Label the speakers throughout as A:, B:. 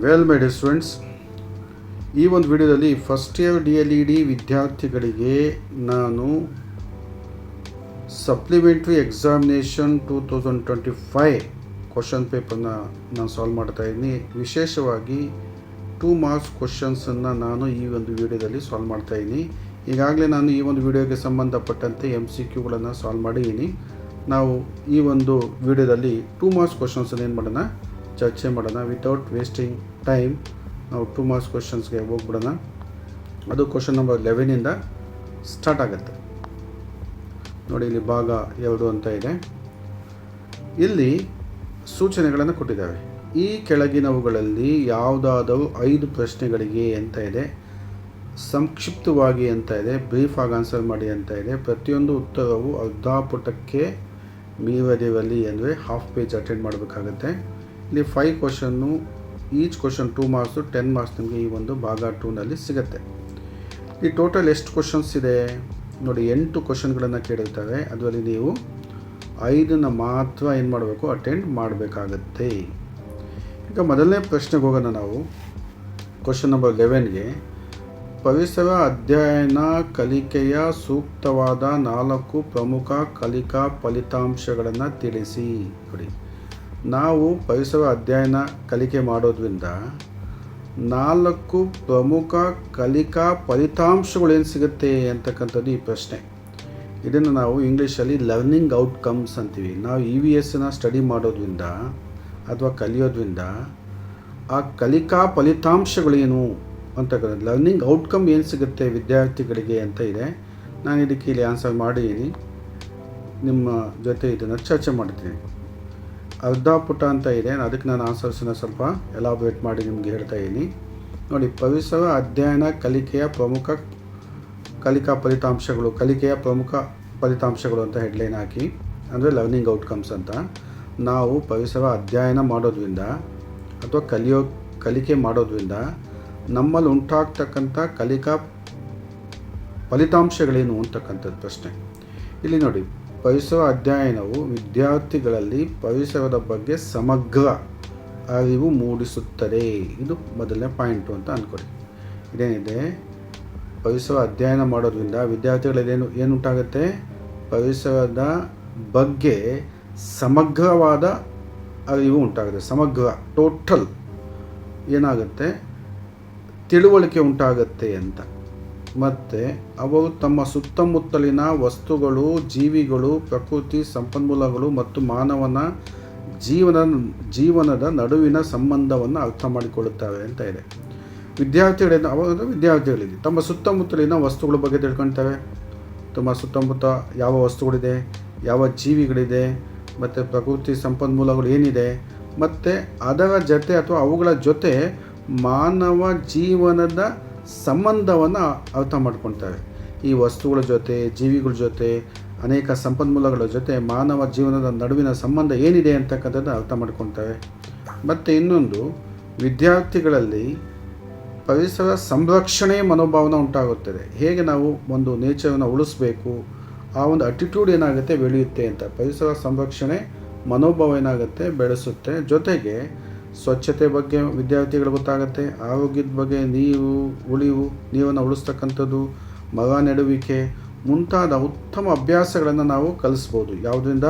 A: Well my dear students, ಈ ಒಂದು ವಿಡಿಯೋದಲ್ಲಿ ಫಸ್ಟ್ ಇಯರ್ DLED ವಿದ್ಯಾರ್ಥಿಗಳಿಗೆ ನಾನು ಸಪ್ಲಿಮೆಂಟ್ರಿ ಎಕ್ಸಾಮಿನೇಷನ್ 2025 ಕ್ವಶನ್ ಪೇಪರ್ನ ನಾನು ಸಾಲ್ವ್ ಮಾಡ್ತಾ ಇದ್ದೀನಿ. ವಿಶೇಷವಾಗಿ 2 ಮಾರ್ಕ್ಸ್ ಕ್ವಶನ್ಸನ್ನು ನಾನು ಈ ಒಂದು ವಿಡಿಯೋದಲ್ಲಿ ಸಾಲ್ವ್ ಮಾಡ್ತಾ ಇದ್ದೀನಿ. ಈಗಾಗಲೇ ನಾನು ಈ ಒಂದು ವಿಡಿಯೋಗೆ ಸಂಬಂಧಪಟ್ಟಂತೆ MCQಗಳನ್ನು ಸಾಲ್ವ್ ಮಾಡಿದ್ದೀನಿ. ನಾವು ಈ ಒಂದು ವಿಡಿಯೋದಲ್ಲಿ 2 ಮಾರ್ಕ್ಸ್ ಕ್ವಶನ್ಸನ್ನು ಏನು ಮಾಡೋಣ, ಚರ್ಚೆ ಮಾಡೋಣ. ವಿತೌಟ್ ವೇಸ್ಟಿಂಗ್ ಟೈಮ್ ನಾವು 2 ಮಾರ್ಕ್ಸ್ ಕ್ವಶನ್ಸ್ಗೆ ಹೋಗ್ಬಿಡೋಣ. ಅದು ಕ್ವಶನ್ ನಂಬರ್ 11ಇಂದ ಸ್ಟಾರ್ಟ್ ಆಗುತ್ತೆ. ನೋಡಿ, ಇಲ್ಲಿ ಭಾಗ 2 ಅಂತ ಇದೆ. ಇಲ್ಲಿ ಸೂಚನೆಗಳನ್ನು ಕೊಟ್ಟಿದ್ದಾವೆ. ಈ ಕೆಳಗಿನವುಗಳಲ್ಲಿ ಯಾವುದಾದರೂ 5 ಪ್ರಶ್ನೆಗಳಿಗೆ ಅಂತ ಇದೆ, ಸಂಕ್ಷಿಪ್ತವಾಗಿ ಅಂತ ಇದೆ, ಬ್ರೀಫ್ ಆಗಿ ಆನ್ಸರ್ ಮಾಡಿ ಅಂತ ಇದೆ. ಪ್ರತಿಯೊಂದು ಉತ್ತರವು ಅರ್ಧ ಪುಟಕ್ಕೆ ಮೀರದಿರಲಿ ಅಂದರೆ ಹಾಫ್ ಪೇಜ್ ಅಟೆಂಡ್ ಮಾಡಬೇಕಾಗುತ್ತೆ. ಇಲ್ಲಿ 5 question, each question 2 marks, 10 marks ನಿಮಗೆ ಈ ಒಂದು ಭಾಗ 2ನಲ್ಲಿ ಸಿಗುತ್ತೆ. ಈ ಟೋಟಲ್ ಎಷ್ಟು ಕ್ವಶನ್ಸ್ ಇದೆ ನೋಡಿ, 8 ಕ್ವಶನ್ಗಳನ್ನು ಕೇಳಿರ್ತಾರೆ. ಅದರಲ್ಲಿ ನೀವು 5ನ್ನು ಮಾತ್ರ ಏನು ಮಾಡಬೇಕು, ಅಟೆಂಡ್ ಮಾಡಬೇಕಾಗತ್ತೆ. ಈಗ ಮೊದಲನೇ ಪ್ರಶ್ನೆಗೆ ಹೋಗೋಣ ನಾವು. ಕ್ವಶನ್ ನಂಬರ್ 11ಗೆ ಪರಿಸರ ಅಧ್ಯಯನ ಕಲಿಕೆಯ ಸೂಕ್ತವಾದ 4 ಪ್ರಮುಖ ಕಲಿಕಾ ಫಲಿತಾಂಶಗಳನ್ನು ತಿಳಿಸಿ. ನೋಡಿ, ನಾವು ಪರಿಸರ ಅಧ್ಯಯನ ಕಲಿಕೆ ಮಾಡೋದ್ರಿಂದ 4 ಪ್ರಮುಖ ಕಲಿಕಾ ಫಲಿತಾಂಶಗಳು ಏನು ಸಿಗುತ್ತೆ ಅಂತಕ್ಕಂಥದ್ದು ಈ ಪ್ರಶ್ನೆ. ಇದನ್ನು ನಾವು ಇಂಗ್ಲೀಷಲ್ಲಿ ಲರ್ನಿಂಗ್ ಔಟ್ಕಮ್ಸ್ ಅಂತೀವಿ. ನಾವು EVSನ ಸ್ಟಡಿ ಮಾಡೋದ್ರಿಂದ ಅಥವಾ ಕಲಿಯೋದ್ರಿಂದ ಆ ಕಲಿಕಾ ಫಲಿತಾಂಶಗಳೇನು ಅಂತಕ್ಕಂಥದ್ದು, ಲರ್ನಿಂಗ್ ಔಟ್ಕಮ್ ಏನು ಸಿಗುತ್ತೆ ವಿದ್ಯಾರ್ಥಿಗಳಿಗೆ ಅಂತ ಇದೆ. ನಾನು ಇದಕ್ಕೆ ಇಲ್ಲಿ ಆನ್ಸರ್ ಮಾಡಿದ್ದೀನಿ, ನಿಮ್ಮ ಜೊತೆ ಇದನ್ನು ಚರ್ಚೆ ಮಾಡ್ತೀನಿ. ಅರ್ಧ ಪುಟ ಅಂತ ಇದೆ, ಅದಕ್ಕೆ ನಾನು ಆನ್ಸರ್ಸನ್ನು ಸ್ವಲ್ಪ ಎಲಾಬ್ರೇಟ್ ಮಾಡಿ ನಿಮಗೆ ಹೇಳ್ತಾ ಇದ್ದೀನಿ. ನೋಡಿ, ಪರಿಸರ ಅಧ್ಯಯನ ಕಲಿಕೆಯ ಪ್ರಮುಖ ಕಲಿಕಾ ಫಲಿತಾಂಶಗಳು, ಕಲಿಕೆಯ ಪ್ರಮುಖ ಫಲಿತಾಂಶಗಳು ಅಂತ ಹೆಡ್ಲೈನ್ ಹಾಕಿ, ಅಂದರೆ ಲರ್ನಿಂಗ್ ಔಟ್ಕಮ್ಸ್ ಅಂತ. ನಾವು ಪರಿಸರ ಅಧ್ಯಯನ ಮಾಡೋದ್ರಿಂದ ಅಥವಾ ಕಲಿಕೆ ಮಾಡೋದ್ರಿಂದ ನಮ್ಮಲ್ಲಿ ಉಂಟಾಗ್ತಕ್ಕಂಥ ಕಲಿಕಾ ಫಲಿತಾಂಶಗಳೇನು ಅಂತಕ್ಕಂಥದ್ದು ಪ್ರಶ್ನೆ. ಇಲ್ಲಿ ನೋಡಿ, ಪರಿಸರ ಅಧ್ಯಯನವು ವಿದ್ಯಾರ್ಥಿಗಳಲ್ಲಿ ಪರಿಸರದ ಬಗ್ಗೆ ಸಮಗ್ರ ಅರಿವು ಮೂಡಿಸುತ್ತದೆ. ಇದು ಮೊದಲನೇ ಪಾಯಿಂಟು ಅಂತ ಅಂದ್ಕೊಳ್ಳಿ. ಇದೇನಿದೆ, ಪರಿಸರ ಅಧ್ಯಯನ ಮಾಡೋದ್ರಿಂದ ವಿದ್ಯಾರ್ಥಿಗಳಲ್ಲಿ ಏನುಂಟಾಗುತ್ತೆ, ಪರಿಸರದ ಬಗ್ಗೆ ಸಮಗ್ರವಾದ ಅರಿವು ಉಂಟಾಗುತ್ತೆ. ಸಮಗ್ರ, ಟೋಟಲ್ ಏನಾಗುತ್ತೆ, ತಿಳುವಳಿಕೆ ಉಂಟಾಗುತ್ತೆ ಅಂತ. ಮತ್ತು ಅವರು ತಮ್ಮ ಸುತ್ತಮುತ್ತಲಿನ ವಸ್ತುಗಳು, ಜೀವಿಗಳು, ಪ್ರಕೃತಿ, ಸಂಪನ್ಮೂಲಗಳು ಮತ್ತು ಮಾನವನ ಜೀವನದ ನಡುವಿನ ಸಂಬಂಧವನ್ನು ಅರ್ಥ ಮಾಡಿಕೊಳ್ಳುತ್ತವೆ ಅಂತ ಇದೆ. ವಿದ್ಯಾರ್ಥಿಗಳಿಗೆ ತಮ್ಮ ಸುತ್ತಮುತ್ತಲಿನ ವಸ್ತುಗಳ ಬಗ್ಗೆ ತಿಳ್ಕೊಳ್ತವೆ. ತಮ್ಮ ಸುತ್ತಮುತ್ತ ಯಾವ ವಸ್ತುಗಳಿದೆ, ಯಾವ ಜೀವಿಗಳಿದೆ, ಮತ್ತು ಪ್ರಕೃತಿ ಸಂಪನ್ಮೂಲಗಳು ಏನಿದೆ, ಮತ್ತು ಅದರ ಜೊತೆ ಅಥವಾ ಅವುಗಳ ಜೊತೆ ಮಾನವ ಜೀವನದ ಸಂಬಂಧವನ್ನು ಅರ್ಥ ಮಾಡ್ಕೊಳ್ತವೆ. ಈ ವಸ್ತುಗಳ ಜೊತೆ, ಜೀವಿಗಳ ಜೊತೆ, ಅನೇಕ ಸಂಪನ್ಮೂಲಗಳ ಜೊತೆ ಮಾನವ ಜೀವನದ ನಡುವಿನ ಸಂಬಂಧ ಏನಿದೆ ಅಂತಕ್ಕಂಥದ್ದು ಅರ್ಥ ಮಾಡ್ಕೊಳ್ತವೆ. ಮತ್ತು ಇನ್ನೊಂದು, ವಿದ್ಯಾರ್ಥಿಗಳಲ್ಲಿ ಪರಿಸರ ಸಂರಕ್ಷಣೆ ಮನೋಭಾವನೆ ಉಂಟಾಗುತ್ತದೆ. ಹೇಗೆ ನಾವು ಒಂದು ನೇಚರನ್ನು ಉಳಿಸ್ಬೇಕು, ಆ ಒಂದು ಅಟಿಟ್ಯೂಡ್ ಏನಾಗುತ್ತೆ, ಬೆಳೆಯುತ್ತೆ ಅಂತ. ಪರಿಸರ ಸಂರಕ್ಷಣೆ ಮನೋಭಾವ ಏನಾಗುತ್ತೆ, ಬೆಳೆಸುತ್ತೆ. ಜೊತೆಗೆ ಸ್ವಚ್ಛತೆ ಬಗ್ಗೆ ವಿದ್ಯಾರ್ಥಿಗಳು ಗೊತ್ತಾಗುತ್ತೆ. ಆರೋಗ್ಯದ ಬಗ್ಗೆ, ನೀರನ್ನು ಉಳಿಸ್ತಕ್ಕಂಥದ್ದು, ಮರ ನೆಡುವಿಕೆ ಮುಂತಾದ ಉತ್ತಮ ಅಭ್ಯಾಸಗಳನ್ನು ನಾವು ಕಲಿಸ್ಬೋದು. ಯಾವುದರಿಂದ,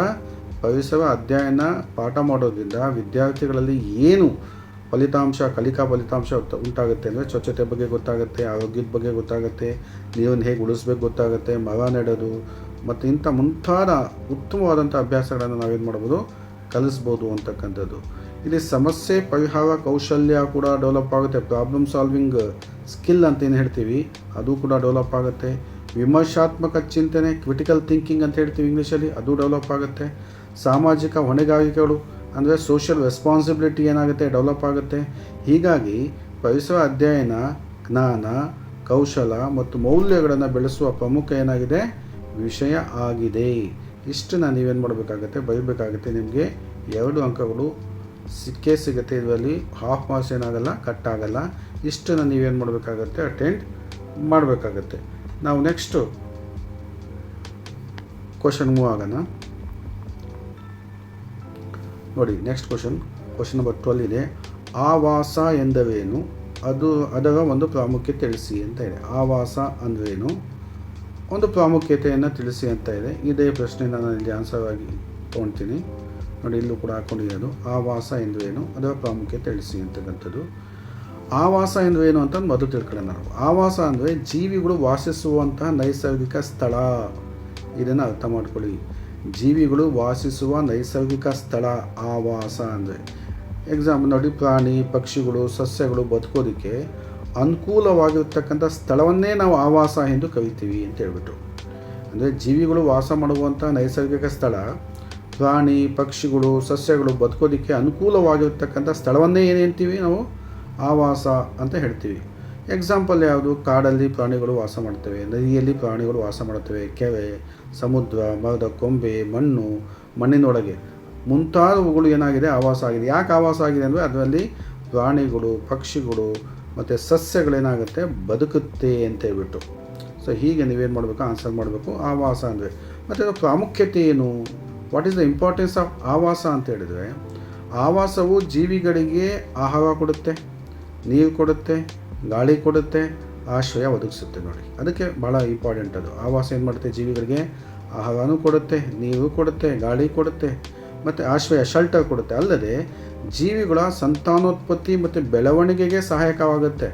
A: ಪರಿಸರ ಅಧ್ಯಯನ ಪಾಠ ಮಾಡೋದ್ರಿಂದ ವಿದ್ಯಾರ್ಥಿಗಳಲ್ಲಿ ಏನು ಕಲಿಕಾ ಫಲಿತಾಂಶ ಉಂಟಾಗುತ್ತೆ ಅಂದರೆ, ಸ್ವಚ್ಛತೆ ಬಗ್ಗೆ ಗೊತ್ತಾಗುತ್ತೆ, ಆರೋಗ್ಯದ ಬಗ್ಗೆ ಗೊತ್ತಾಗುತ್ತೆ, ನೀರನ್ನು ಹೇಗೆ ಉಳಿಸ್ಬೇಕು ಗೊತ್ತಾಗುತ್ತೆ, ಮರ ನೆಡೋದು ಮತ್ತು ಇಂಥ ಮುಂತಾದ ಉತ್ತಮವಾದಂಥ ಅಭ್ಯಾಸಗಳನ್ನು ನಾವೇನು ಮಾಡ್ಬೋದು, ಕಲಿಸ್ಬೋದು ಅಂತಕ್ಕಂಥದ್ದು. ಇಲ್ಲಿ ಸಮಸ್ಯೆ ಪರಿಹಾರ ಕೌಶಲ್ಯ ಕೂಡ ಡೆವಲಪ್ ಆಗುತ್ತೆ. ಪ್ರಾಬ್ಲಮ್ ಸಾಲ್ವಿಂಗ್ ಸ್ಕಿಲ್ ಅಂತ ಏನು ಹೇಳ್ತೀವಿ, ಅದು ಕೂಡ ಡೆವಲಪ್ ಆಗುತ್ತೆ. ವಿಮರ್ಶಾತ್ಮಕ ಚಿಂತನೆ, ಕ್ರಿಟಿಕಲ್ ಥಿಂಕಿಂಗ್ ಅಂತ ಹೇಳ್ತೀವಿ ಇಂಗ್ಲೀಷಲ್ಲಿ, ಅದು ಡೆವಲಪ್ ಆಗುತ್ತೆ. ಸಾಮಾಜಿಕ ಹೊಣೆಗಾರಿಕೆಗಳು ಅಂದರೆ ಸೋಷಿಯಲ್ ರೆಸ್ಪಾನ್ಸಿಬಿಲಿಟಿ ಏನಾಗುತ್ತೆ, ಡೆವಲಪ್ ಆಗುತ್ತೆ. ಹೀಗಾಗಿ ಪರಿಸರ ಅಧ್ಯಯನ ಜ್ಞಾನ, ಕೌಶಲ ಮತ್ತು ಮೌಲ್ಯಗಳನ್ನು ಬೆಳೆಸುವ ಪ್ರಮುಖ ಏನಾಗಿದೆ, ವಿಷಯ ಆಗಿದೆ. ಇಷ್ಟನ್ನು ನೀವೇನು ಮಾಡಬೇಕಾಗತ್ತೆ, ಬರೀಬೇಕಾಗುತ್ತೆ. ನಿಮಗೆ 2 ಅಂಕಗಳು ಸಿಗುತ್ತೆ. ಇದರಲ್ಲಿ ಹಾಫ್ ಮಾರ್ಕ್ಸ್ ಏನಾಗಲ್ಲ, ಕಟ್ ಆಗಲ್ಲ. ಇಷ್ಟನ್ನು ನೀವೇನು ಮಾಡಬೇಕಾಗತ್ತೆ, ಅಟೆಂಡ್ ಮಾಡಬೇಕಾಗತ್ತೆ. ನಾವು ನೆಕ್ಸ್ಟು ಕ್ವಶನ್ ಮೂವ್ ಆಗೋಣ. ನೋಡಿ, ನೆಕ್ಸ್ಟ್ ಕ್ವಶನ್ ನಂಬರ್ 12 ಇದೆ. ಆವಾಸ ಎಂದರೇನು, ಅದರ ಒಂದು ಪ್ರಾಮುಖ್ಯತೆ ತಿಳಿಸಿ ಅಂತ ಇದೆ. ಆವಾಸ ಅಂದ್ರೇನು, ಒಂದು ಪ್ರಾಮುಖ್ಯತೆಯನ್ನು ತಿಳಿಸಿ ಅಂತ ಇದೆ. ಇದೇ ಪ್ರಶ್ನೆ ನಾನು ಇಲ್ಲಿ ಆನ್ಸರ್ ಆಗಿ ತೊಗೊಳ್ತೀನಿ ನೋಡಿ. ಇಲ್ಲೂ ಕೂಡ ಹಾಕೊಂಡಿರೋದು ಆವಾಸ ಎಂದರೇನು, ಅದರ ಪ್ರಾಮುಖ್ಯತೆ ತಿಳಿಸಿ ಅಂತಕ್ಕಂಥದ್ದು. ಆವಾಸ ಎಂದರೇನು ಅಂತ ಮೊದಲು ತಿಳ್ಕೊಳ್ಳೋಣ ನಾವು. ಆವಾಸ ಅಂದರೆ ಜೀವಿಗಳು ವಾಸಿಸುವಂತಹ ನೈಸರ್ಗಿಕ ಸ್ಥಳ. ಇದನ್ನು ಅರ್ಥ ಮಾಡ್ಕೊಳ್ಳಿ. ಜೀವಿಗಳು ವಾಸಿಸುವ ನೈಸರ್ಗಿಕ ಸ್ಥಳ ಆವಾಸ ಅಂದರೆ. ಎಕ್ಸಾಂಪಲ್ ನೋಡಿ, ಪ್ರಾಣಿ ಪಕ್ಷಿಗಳು ಸಸ್ಯಗಳು ಬದುಕೋದಕ್ಕೆ ಅನುಕೂಲವಾಗಿರ್ತಕ್ಕಂಥ ಸ್ಥಳವನ್ನೇ ನಾವು ಆವಾಸ ಎಂದು ಕರಿತೀವಿ ಅಂತ ಹೇಳ್ಬಿಟ್ಟು. ಅಂದರೆ ಜೀವಿಗಳು ವಾಸ ಮಾಡುವಂಥ ನೈಸರ್ಗಿಕ ಸ್ಥಳ, ಪ್ರಾಣಿ ಪಕ್ಷಿಗಳು ಸಸ್ಯಗಳು ಬದುಕೋದಕ್ಕೆ ಅನುಕೂಲವಾಗಿರ್ತಕ್ಕಂಥ ಸ್ಥಳವನ್ನೇ ಏನು ಹೇಳ್ತೀವಿ ನಾವು ಆವಾಸ ಅಂತ ಹೇಳ್ತೀವಿ. ಎಕ್ಸಾಂಪಲ್ ಯಾವುದು? ಕಾಡಲ್ಲಿ ಪ್ರಾಣಿಗಳು ವಾಸ ಮಾಡ್ತವೆ, ನದಿಯಲ್ಲಿ ಪ್ರಾಣಿಗಳು ವಾಸ ಮಾಡ್ತವೆ, ಕೆರೆ, ಸಮುದ್ರ, ಮರದ ಕೊಂಬೆ, ಮಣ್ಣಿನೊಳಗೆ ಮುಂತಾದವುಗಳು ಏನಾಗಿದೆ ಆವಾಸ ಆಗಿದೆ. ಯಾಕೆ ಆವಾಸ ಆಗಿದೆ ಅಂದರೆ ಅದರಲ್ಲಿ ಪ್ರಾಣಿಗಳು ಪಕ್ಷಿಗಳು ಮತ್ತು ಸಸ್ಯಗಳೇನಾಗುತ್ತೆ ಬದುಕುತ್ತೆ ಅಂತ ಹೇಳ್ಬಿಟ್ಟು. ಸೊ ಹೀಗೆ ನೀವೇನು ಮಾಡಬೇಕು, ಆನ್ಸರ್ ಮಾಡಬೇಕು ಆವಾಸ ಅಂದರೆ. ಮತ್ತು ಅದರ ಪ್ರಾಮುಖ್ಯತೆ ಏನು, what is the importance of ಆವಾಸ ಅಂತ ಹೇಳಿದರೆ, ಆವಾಸವು ಜೀವಿಗಳಿಗೆ ಆಹಾರ ಕೊಡುತ್ತೆ, ನೀರು ಕೊಡುತ್ತೆ, ಗಾಳಿ ಕೊಡುತ್ತೆ, ಆಶ್ರಯ ಒದಗಿಸುತ್ತೆ ನೋಡಿ. ಅದಕ್ಕೆ ಭಾಳ ಇಂಪಾರ್ಟೆಂಟ್ ಅದು. ಆವಾಸ ಏನು ಮಾಡುತ್ತೆ, ಜೀವಿಗಳಿಗೆ ಆಹಾರನೂ ಕೊಡುತ್ತೆ, ನೀರು ಕೊಡುತ್ತೆ, ಗಾಳಿ ಕೊಡುತ್ತೆ ಮತ್ತು ಆಶ್ರಯ ಶೆಲ್ಟರ್ ಕೊಡುತ್ತೆ. ಅಲ್ಲದೆ ಜೀವಿಗಳ ಸಂತಾನೋತ್ಪತ್ತಿ ಮತ್ತು ಬೆಳವಣಿಗೆಗೆ ಸಹಾಯಕವಾಗುತ್ತೆ.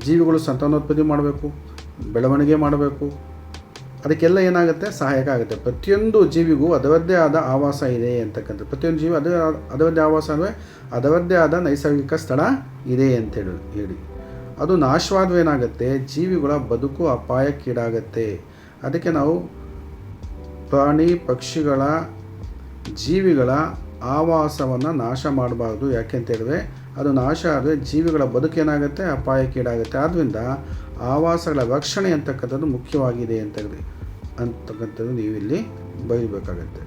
A: ಜೀವಿಗಳು ಸಂತಾನೋತ್ಪತ್ತಿ ಮಾಡಬೇಕು, ಬೆಳವಣಿಗೆ ಮಾಡಬೇಕು, ಅದಕ್ಕೆಲ್ಲ ಏನಾಗುತ್ತೆ ಸಹಾಯಕ ಆಗುತ್ತೆ. ಪ್ರತಿಯೊಂದು ಜೀವಿಗೂ ಅದರದ್ದೇ ಆದ ಆವಾಸ ಇದೆ ಅಂತಕ್ಕಂಥ. ಪ್ರತಿಯೊಂದು ಜೀವಿ ಅದರದ್ದೇ ಆವಾಸ ಅಂದರೆ ಅದರದ್ದೇ ಆದ ನೈಸರ್ಗಿಕ ಸ್ಥಳ ಇದೆ ಹೇಳಿ. ಅದು ನಾಶವಾದರೆ ಏನಾಗುತ್ತೆ, ಜೀವಿಗಳ ಬದುಕು ಅಪಾಯಕ್ಕೀಡಾಗತ್ತೆ. ಅದಕ್ಕೆ ನಾವು ಪ್ರಾಣಿ ಪಕ್ಷಿಗಳ ಜೀವಿಗಳ ಆವಾಸವನ್ನು ನಾಶ ಮಾಡಬಾರ್ದು. ಯಾಕೆ ಅಂತ ಹೇಳಿದ್ರೆ ಅದು ನಾಶ ಆದರೆ ಜೀವಿಗಳ ಬದುಕೇನಾಗುತ್ತೆ ಅಪಾಯಕ್ಕೀಡಾಗುತ್ತೆ. ಆದ್ದರಿಂದ ಆವಾಸಗಳ ರಕ್ಷಣೆ ಅಂತಕ್ಕಂಥದ್ದು ಮುಖ್ಯವಾಗಿದೆ ಅಂತಕ್ಕಂಥದ್ದು ನೀವು ಇಲ್ಲಿ ಬರೀಬೇಕಾಗತ್ತೆ.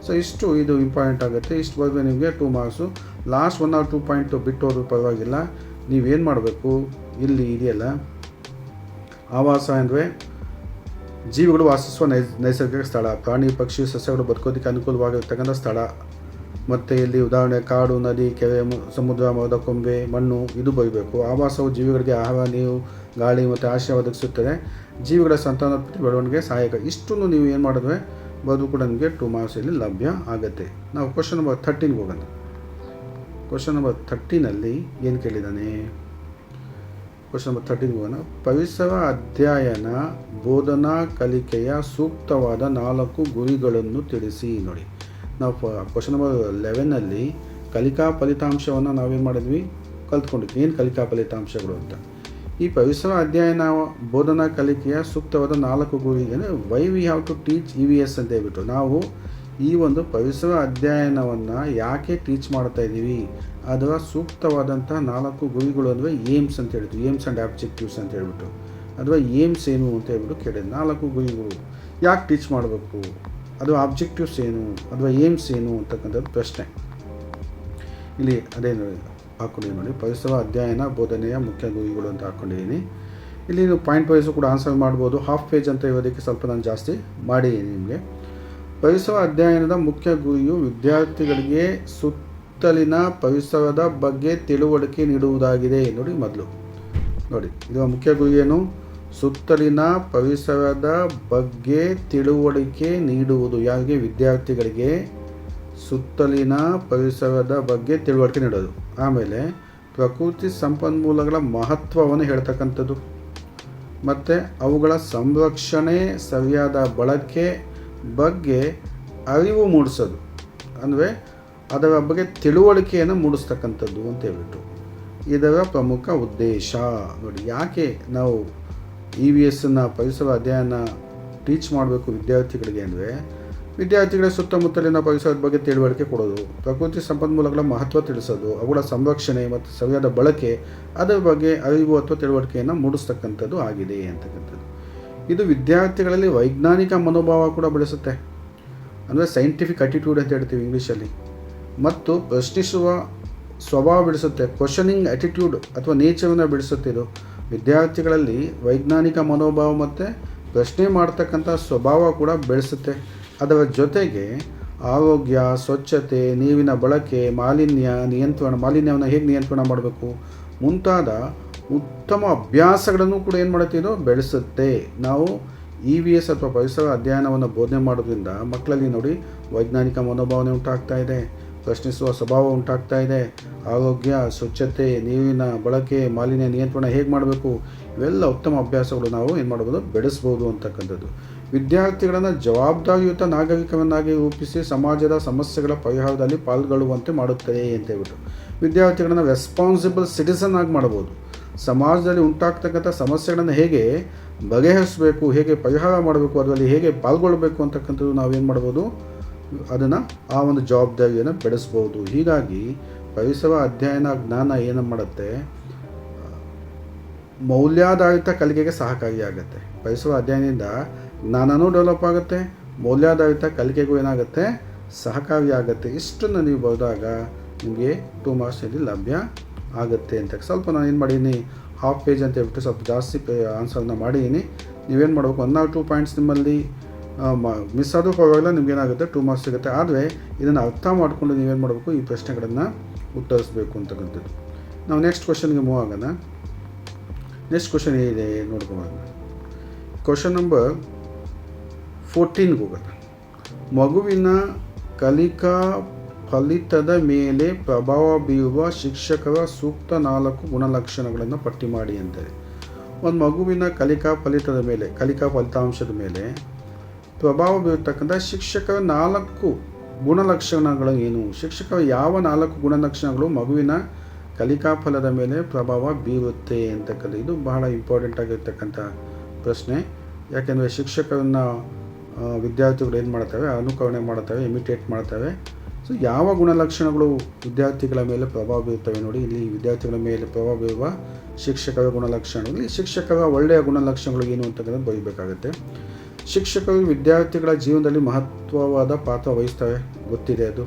A: ಸೊ ಇಷ್ಟು ಇದು ಇಂಪಾರ್ಟೆಂಟ್ ಆಗುತ್ತೆ. ಇಷ್ಟು ಬರೆದ್ರೆ ನಿಮಗೆ 2 ಮಾರ್ಕ್ಸು. ಲಾಸ್ಟ್ 1 or 2 ಪಾಯಿಂಟ್ ಬಿಟ್ಟು ಹೋದ್ರೂ ಪರವಾಗಿಲ್ಲ. ನೀವೇನು ಮಾಡಬೇಕು, ಇಲ್ಲಿ ಇದೆಯಲ್ಲ ಆವಾಸ ಅಂದರೆ ಜೀವಿಗಳು ವಾಸಿಸುವ ನೈಸರ್ಗಿಕ ಸ್ಥಳ, ಪ್ರಾಣಿ ಪಕ್ಷಿ ಸಸ್ಯಗಳು ಬದುಕೋದಕ್ಕೆ ಅನುಕೂಲವಾಗಿರ್ತಕ್ಕಂಥ ಸ್ಥಳ. ಮತ್ತು ಇಲ್ಲಿ ಉದಾಹರಣೆ ಕಾಡು, ನದಿ, ಕೆರೆ, ಸಮುದ್ರ, ಮರದ ಕೊಂಬೆ, ಮಣ್ಣು ಇದು ಬರಬೇಕು. ಆವಾಸವು ಜೀವಿಗಳಿಗೆ ಆಹಾರ, ನೀರು, ಗಾಳಿ ಮತ್ತು ಆಶ್ರಯ ಒದಗಿಸುತ್ತದೆ. ಜೀವಿಗಳ ಸಂತಾನೋತ್ಪತ್ತಿ ಬೆಳವಣಿಗೆ ಸಹಾಯಕ. ಇಷ್ಟನ್ನು ನೀವು ಏನು ಮಾಡಿದ್ರೆ ಬದು ಕೂಡ ನಿಮಗೆ 2 ಮಾರ್ಕ್ಸ್ ಇಲ್ಲಿ ಲಭ್ಯ ಆಗುತ್ತೆ. ನಾವು ಕ್ವಶನ್ ನಂಬರ್ 13ಗೆ ಹೋಗೋಣ. ಕ್ವಶನ್ ನಂಬರ್ 13ನಲ್ಲಿ ಏನು ಕೇಳಿದ್ದಾನೆ, ಕ್ವಶನ್ ನಂಬರ್ 13ಗೆ ಹೋಗೋಣ. ಪರಿಸರ ಅಧ್ಯಯನ ಬೋಧನಾ ಕಲಿಕೆಯ ಸೂಕ್ತವಾದ 4 ಗುರಿಗಳನ್ನು ತಿಳಿಸಿ. ನೋಡಿ, ನಾವು ಕ್ವಶನ್ ನಂಬರ್ 11ನಲ್ಲಿ ಕಲಿಕಾ ಫಲಿತಾಂಶವನ್ನು ನಾವೇನು ಮಾಡಿದ್ವಿ ಕಲ್ತ್ಕೊಂಡಿದ್ವಿ. ಏನು ಕಲಿಕಾ ಫಲಿತಾಂಶಗಳು ಅಂತ. ಈ ಪರಿಸರ ಅಧ್ಯಯನ ಬೋಧನಾ ಕಲಿಕೆಯ ಸೂಕ್ತವಾದ 4 ಗುರಿ ಅಂದರೆ why we have to teach EVS ಅಂತ ಹೇಳ್ಬಿಟ್ಟು ನಾವು ಈ ಒಂದು ಪರಿಸರ ಅಧ್ಯಯನವನ್ನು ಯಾಕೆ ಟೀಚ್ ಮಾಡ್ತಾ ಇದ್ದೀವಿ, ಅದರ ಸೂಕ್ತವಾದಂಥ 4 ಗುರಿಗಳು ಅಂದರೆ ಏಮ್ಸ್ ಅಂತ ಹೇಳ್ತೀವಿ. ಏಮ್ಸ್ ಆ್ಯಂಡ್ ಆಬ್ಜೆಕ್ಟಿವ್ಸ್ ಅಂತ ಹೇಳ್ಬಿಟ್ಟು, ಅಥವಾ ಏಮ್ಸ್ ಏನು ಅಂತ ಹೇಳ್ಬಿಟ್ಟು ಕೇಳಿದೆ. 4 ಗುರಿಗಳು ಯಾಕೆ ಟೀಚ್ ಮಾಡಬೇಕು, ಅದು ಆಬ್ಜೆಕ್ಟಿವ್ಸ್ ಏನು, ಅಥವಾ ಏಮ್ಸ್ ಏನು ಅಂತಕ್ಕಂಥದ್ದು ಪ್ರಶ್ನೆ. ಇಲ್ಲಿ ಅದೇ ಹಾಕ್ಕೊಂಡಿದ್ದೀನಿ ನೋಡಿ, ಪರಿಸರ ಅಧ್ಯಯನ ಬೋಧನೆಯ ಮುಖ್ಯ ಗುರಿಗಳು ಅಂತ ಹಾಕ್ಕೊಂಡಿದ್ದೀನಿ. ಇಲ್ಲಿ ನೀವು ಪಾಯಿಂಟ್ ವೈಸು ಕೂಡ ಆನ್ಸರ್ ಮಾಡ್ಬೋದು. ಹಾಫ್ ಪೇಜ್ ಅಂತ ಇರೋದಕ್ಕೆ ಸ್ವಲ್ಪ ನಾನು ಜಾಸ್ತಿ ಮಾಡಿದ್ದೀನಿ ನಿಮಗೆ. ಪರಿಸರ ಅಧ್ಯಯನದ ಮುಖ್ಯ ಗುರಿಯು ವಿದ್ಯಾರ್ಥಿಗಳಿಗೆ ಸುತ್ತಲಿನ ಪರಿಸರದ ಬಗ್ಗೆ ತಿಳುವಳಿಕೆ ನೀಡುವುದಾಗಿದೆ. ನೋಡಿ ಮೊದಲು ನೋಡಿ, ಇದರ ಮುಖ್ಯ ಗುರಿ ಏನು, ಸುತ್ತಲಿನ ಪರಿಸರದ ಬಗ್ಗೆ ತಿಳುವಳಿಕೆ ನೀಡುವುದು. ಯಾರಿಗೆ, ವಿದ್ಯಾರ್ಥಿಗಳಿಗೆ ಸುತ್ತಲಿನ ಪರಿಸರದ ಬಗ್ಗೆ ತಿಳುವಳಿಕೆ ನೀಡೋದು. ಆಮೇಲೆ ಪ್ರಕೃತಿ ಸಂಪನ್ಮೂಲಗಳ ಮಹತ್ವವನ್ನು ಹೇಳ್ತಕ್ಕಂಥದ್ದು, ಮತ್ತು ಅವುಗಳ ಸಂರಕ್ಷಣೆ ಸರಿಯಾದ ಬಳಕೆ ಬಗ್ಗೆ ಅರಿವು ಮೂಡಿಸೋದು. ಅಂದರೆ ಅದರ ಬಗ್ಗೆ ತಿಳುವಳಿಕೆಯನ್ನು ಮೂಡಿಸ್ತಕ್ಕಂಥದ್ದು ಅಂತ ಹೇಳ್ಬಿಟ್ಟು ಇದರ ಪ್ರಮುಖ ಉದ್ದೇಶ. ನೋಡಿ, ಯಾಕೆ ನಾವು EVSನ ಪರಿಸರ ಅಧ್ಯಯನ ಟೀಚ್ ಮಾಡಬೇಕು ವಿದ್ಯಾರ್ಥಿಗಳಿಗೆ ಅಂದರೆ, ವಿದ್ಯಾರ್ಥಿಗಳ ಸುತ್ತಮುತ್ತಲಿನ ಪರಿಸರದ ಬಗ್ಗೆ ತಿಳುವಳಿಕೆ ಕೊಡೋದು, ಪ್ರಕೃತಿ ಸಂಪನ್ಮೂಲಗಳ ಮಹತ್ವ ತಿಳಿಸೋದು, ಅವುಗಳ ಸಂರಕ್ಷಣೆ ಮತ್ತು ಸರಿಯಾದ ಬಳಕೆ, ಅದರ ಬಗ್ಗೆ ಅರಿವು ಅಥವಾ ತಿಳುವಳಿಕೆಯನ್ನು ಮೂಡಿಸ್ತಕ್ಕಂಥದ್ದು ಆಗಿದೆ ಅಂತಕ್ಕಂಥದ್ದು. ಇದು ವಿದ್ಯಾರ್ಥಿಗಳಲ್ಲಿ ವೈಜ್ಞಾನಿಕ ಮನೋಭಾವ ಕೂಡ ಬೆಳೆಸುತ್ತೆ. ಅಂದರೆ ಸೈಂಟಿಫಿಕ್ ಅಟಿಟ್ಯೂಡ್ ಅಂತ ಹೇಳ್ತೀವಿ ಇಂಗ್ಲೀಷಲ್ಲಿ. ಮತ್ತು ಪ್ರಶ್ನಿಸುವ ಸ್ವಭಾವ ಬೆಳೆಸುತ್ತೆ. ಕ್ವಶನಿಂಗ್ ಅಟಿಟ್ಯೂಡ್ ಅಥವಾ ನೇಚರನ್ನು ಬೆಳೆಸುತ್ತೆ. ಇದು ವಿದ್ಯಾರ್ಥಿಗಳಲ್ಲಿ ವೈಜ್ಞಾನಿಕ ಮನೋಭಾವ ಮತ್ತು ಪ್ರಶ್ನೆ ಮಾಡ್ತಕ್ಕಂಥ ಸ್ವಭಾವ ಕೂಡ ಬೆಳೆಸುತ್ತೆ. ಅದರ ಜೊತೆಗೆ ಆರೋಗ್ಯ, ಸ್ವಚ್ಛತೆ, ನೀರಿನ ಬಳಕೆ, ಮಾಲಿನ್ಯವನ್ನು ಹೇಗೆ ನಿಯಂತ್ರಣ ಮಾಡಬೇಕು ಮುಂತಾದ ಉತ್ತಮ ಅಭ್ಯಾಸಗಳನ್ನು ಕೂಡ ಏನು ಮಾಡುತ್ತೆ, ಇದು ಬೆಳೆಸುತ್ತೆ. ನಾವು EVS ಅಥವಾ ಪರಿಸರ ಅಧ್ಯಯನವನ್ನು ಬೋಧನೆ ಮಾಡೋದ್ರಿಂದ ಮಕ್ಕಳಲ್ಲಿ ನೋಡಿ ವೈಜ್ಞಾನಿಕ ಮನೋಭಾವನೆ ಉಂಟಾಗ್ತಾ ಇದೆ, ಪ್ರಶ್ನಿಸುವ ಸ್ವಭಾವ ಉಂಟಾಗ್ತಾ ಇದೆ, ಆರೋಗ್ಯ, ಸ್ವಚ್ಛತೆ, ನೀರಿನ ಬಳಕೆ, ಮಾಲಿನ್ಯ ನಿಯಂತ್ರಣ ಹೇಗೆ ಮಾಡಬೇಕು, ಇವೆಲ್ಲ ಉತ್ತಮ ಅಭ್ಯಾಸಗಳು ನಾವು ಏನು ಮಾಡ್ಬೋದು, ಬೆಳೆಸ್ಬೋದು ಅಂತಕ್ಕಂಥದ್ದು. ವಿದ್ಯಾರ್ಥಿಗಳನ್ನು ಜವಾಬ್ದಾರಿಯುತ ನಾಗರಿಕರನ್ನಾಗಿ ರೂಪಿಸಿ ಸಮಾಜದ ಸಮಸ್ಯೆಗಳ ಪರಿಹಾರದಲ್ಲಿ ಪಾಲ್ಗೊಳ್ಳುವಂತೆ ಮಾಡುತ್ತದೆ ಅಂತ ಹೇಳ್ಬಿಟ್ಟು ವಿದ್ಯಾರ್ಥಿಗಳನ್ನು ರೆಸ್ಪಾನ್ಸಿಬಲ್ ಸಿಟಿಸನ್ ಆಗಿ ಮಾಡ್ಬೋದು. ಸಮಾಜದಲ್ಲಿ ಉಂಟಾಗ್ತಕ್ಕಂಥ ಸಮಸ್ಯೆಗಳನ್ನು ಹೇಗೆ ಬಗೆಹರಿಸಬೇಕು, ಹೇಗೆ ಪರಿಹಾರ ಮಾಡಬೇಕು, ಅದರಲ್ಲಿ ಹೇಗೆ ಪಾಲ್ಗೊಳ್ಳಬೇಕು ಅಂತಕ್ಕಂಥದ್ದು ನಾವೇನು ಮಾಡ್ಬೋದು, ಅದನ್ನು ಆ ಒಂದು ಜವಾಬ್ದಾರಿಯನ್ನು ಬೆಳೆಸ್ಬೋದು. ಹೀಗಾಗಿ ಪರಿಸರ ಅಧ್ಯಯನ ಜ್ಞಾನ ಏನು ಮಾಡುತ್ತೆ, ಮೌಲ್ಯಾಧಾರಿತ ಕಲಿಕೆಗೆ ಸಹಕಾರಿಯಾಗುತ್ತೆ. ಪರಿಸರ ಅಧ್ಯಯನದಿಂದ ಜ್ಞಾನನೂ ಡೆವಲಪ್ ಆಗುತ್ತೆ, ಮೌಲ್ಯಾಧಾರಿತ ಕಲಿಕೆಗೂ ಏನಾಗುತ್ತೆ, ಸಹಕಾರಿಯಾಗುತ್ತೆ. ಇಷ್ಟನ್ನು ನೀವು ಬರೆದಾಗ ನಿಮಗೆ 2 ಮಾರ್ಕ್ಸ್ನಲ್ಲಿ ಲಭ್ಯ ಆಗುತ್ತೆ ಅಂತ. ಸ್ವಲ್ಪ ನಾನು ಏನು ಮಾಡೀನಿ, ಹಾಫ್ ಪೇಜ್ ಅಂತ ಹೇಳ್ಬಿಟ್ಟು ಸ್ವಲ್ಪ ಜಾಸ್ತಿ ಆನ್ಸರ್ನ ಮಾಡೀನಿ. ನೀವೇನು ಮಾಡಬೇಕು, 1 or 2 ಪಾಯಿಂಟ್ಸ್ ನಿಮ್ಮಲ್ಲಿ ಮಿಸ್ ಆದರೂ ಪರವಾಗಿಲ್ಲ, ನಿಮ್ಗೇನಾಗುತ್ತೆ 2 ಮಾರ್ಕ್ಸ್ ಸಿಗುತ್ತೆ. ಆದರೆ ಇದನ್ನು ಅರ್ಥ ಮಾಡಿಕೊಂಡು ನೀವೇನು ಮಾಡಬೇಕು, ಈ ಪ್ರಶ್ನೆಗಳನ್ನು ಉತ್ತರಿಸಬೇಕು ಅಂತಕ್ಕಂಥದ್ದು. ನಾವು ನೆಕ್ಸ್ಟ್ ಕ್ವಶನ್ಗೆ ಮೂವ್ ಆಗೋಣ. ನೆಕ್ಸ್ಟ್ ಕ್ವಶನ್ ಏನಿದೆ ನೋಡ್ಕೊಳ್ಳೋಣ. ಕ್ವಶನ್ ನಂಬರ್ 14ಗೆ ಹೋಗೋಣ. ಮಗುವಿನ ಕಲಿಕಾ ಫಲಿತದ ಮೇಲೆ ಪ್ರಭಾವ ಬೀರುವ ಶಿಕ್ಷಕರ ಸೂಕ್ತ 4 ಗುಣಲಕ್ಷಣಗಳನ್ನು ಪಟ್ಟಿ ಮಾಡಿ ಅಂತಾರೆ. ಒಂದು ಮಗುವಿನ ಕಲಿಕಾ ಫಲಿತಾಂಶದ ಮೇಲೆ ಪ್ರಭಾವ ಬೀರತಕ್ಕಂಥ ಶಿಕ್ಷಕರ 4 ಗುಣಲಕ್ಷಣಗಳು ಏನು, ಶಿಕ್ಷಕರ ಯಾವ 4 ಗುಣಲಕ್ಷಣಗಳು ಮಗುವಿನ ಕಲಿಕಾ ಫಲದ ಮೇಲೆ ಪ್ರಭಾವ ಬೀರುತ್ತೆ ಅಂತಕ್ಕಂಥ ಇದು ಬಹಳ ಇಂಪಾರ್ಟೆಂಟ್ ಆಗಿರ್ತಕ್ಕಂಥ ಪ್ರಶ್ನೆ. ಯಾಕೆಂದರೆ ಶಿಕ್ಷಕರನ್ನು ವಿದ್ಯಾರ್ಥಿಗಳು ಏನು ಮಾಡ್ತವೆ, ಅನುಕರಣೆ ಮಾಡ್ತವೆ, ಇಮಿಟೇಟ್ ಮಾಡ್ತವೆ. ಸೊ ಯಾವ ಗುಣಲಕ್ಷಣಗಳು ವಿದ್ಯಾರ್ಥಿಗಳ ಮೇಲೆ ಪ್ರಭಾವ ಬೀರುತ್ತವೆ ನೋಡಿ. ಇಲ್ಲಿ ವಿದ್ಯಾರ್ಥಿಗಳ ಮೇಲೆ ಪ್ರಭಾವ ಬೀರುವ ಶಿಕ್ಷಕರ ಗುಣಲಕ್ಷಣಗಳು, ಈ ಶಿಕ್ಷಕರ ಒಳ್ಳೆಯ ಗುಣಲಕ್ಷಣಗಳು ಏನು ಅಂತಕ್ಕಂಥದ್ದು ಬರೀಬೇಕಾಗುತ್ತೆ. ಶಿಕ್ಷಕರು ವಿದ್ಯಾರ್ಥಿಗಳ ಜೀವನದಲ್ಲಿ ಮಹತ್ವವಾದ ಪಾತ್ರ ವಹಿಸ್ತವೆ, ಗೊತ್ತಿದೆ ಅದು.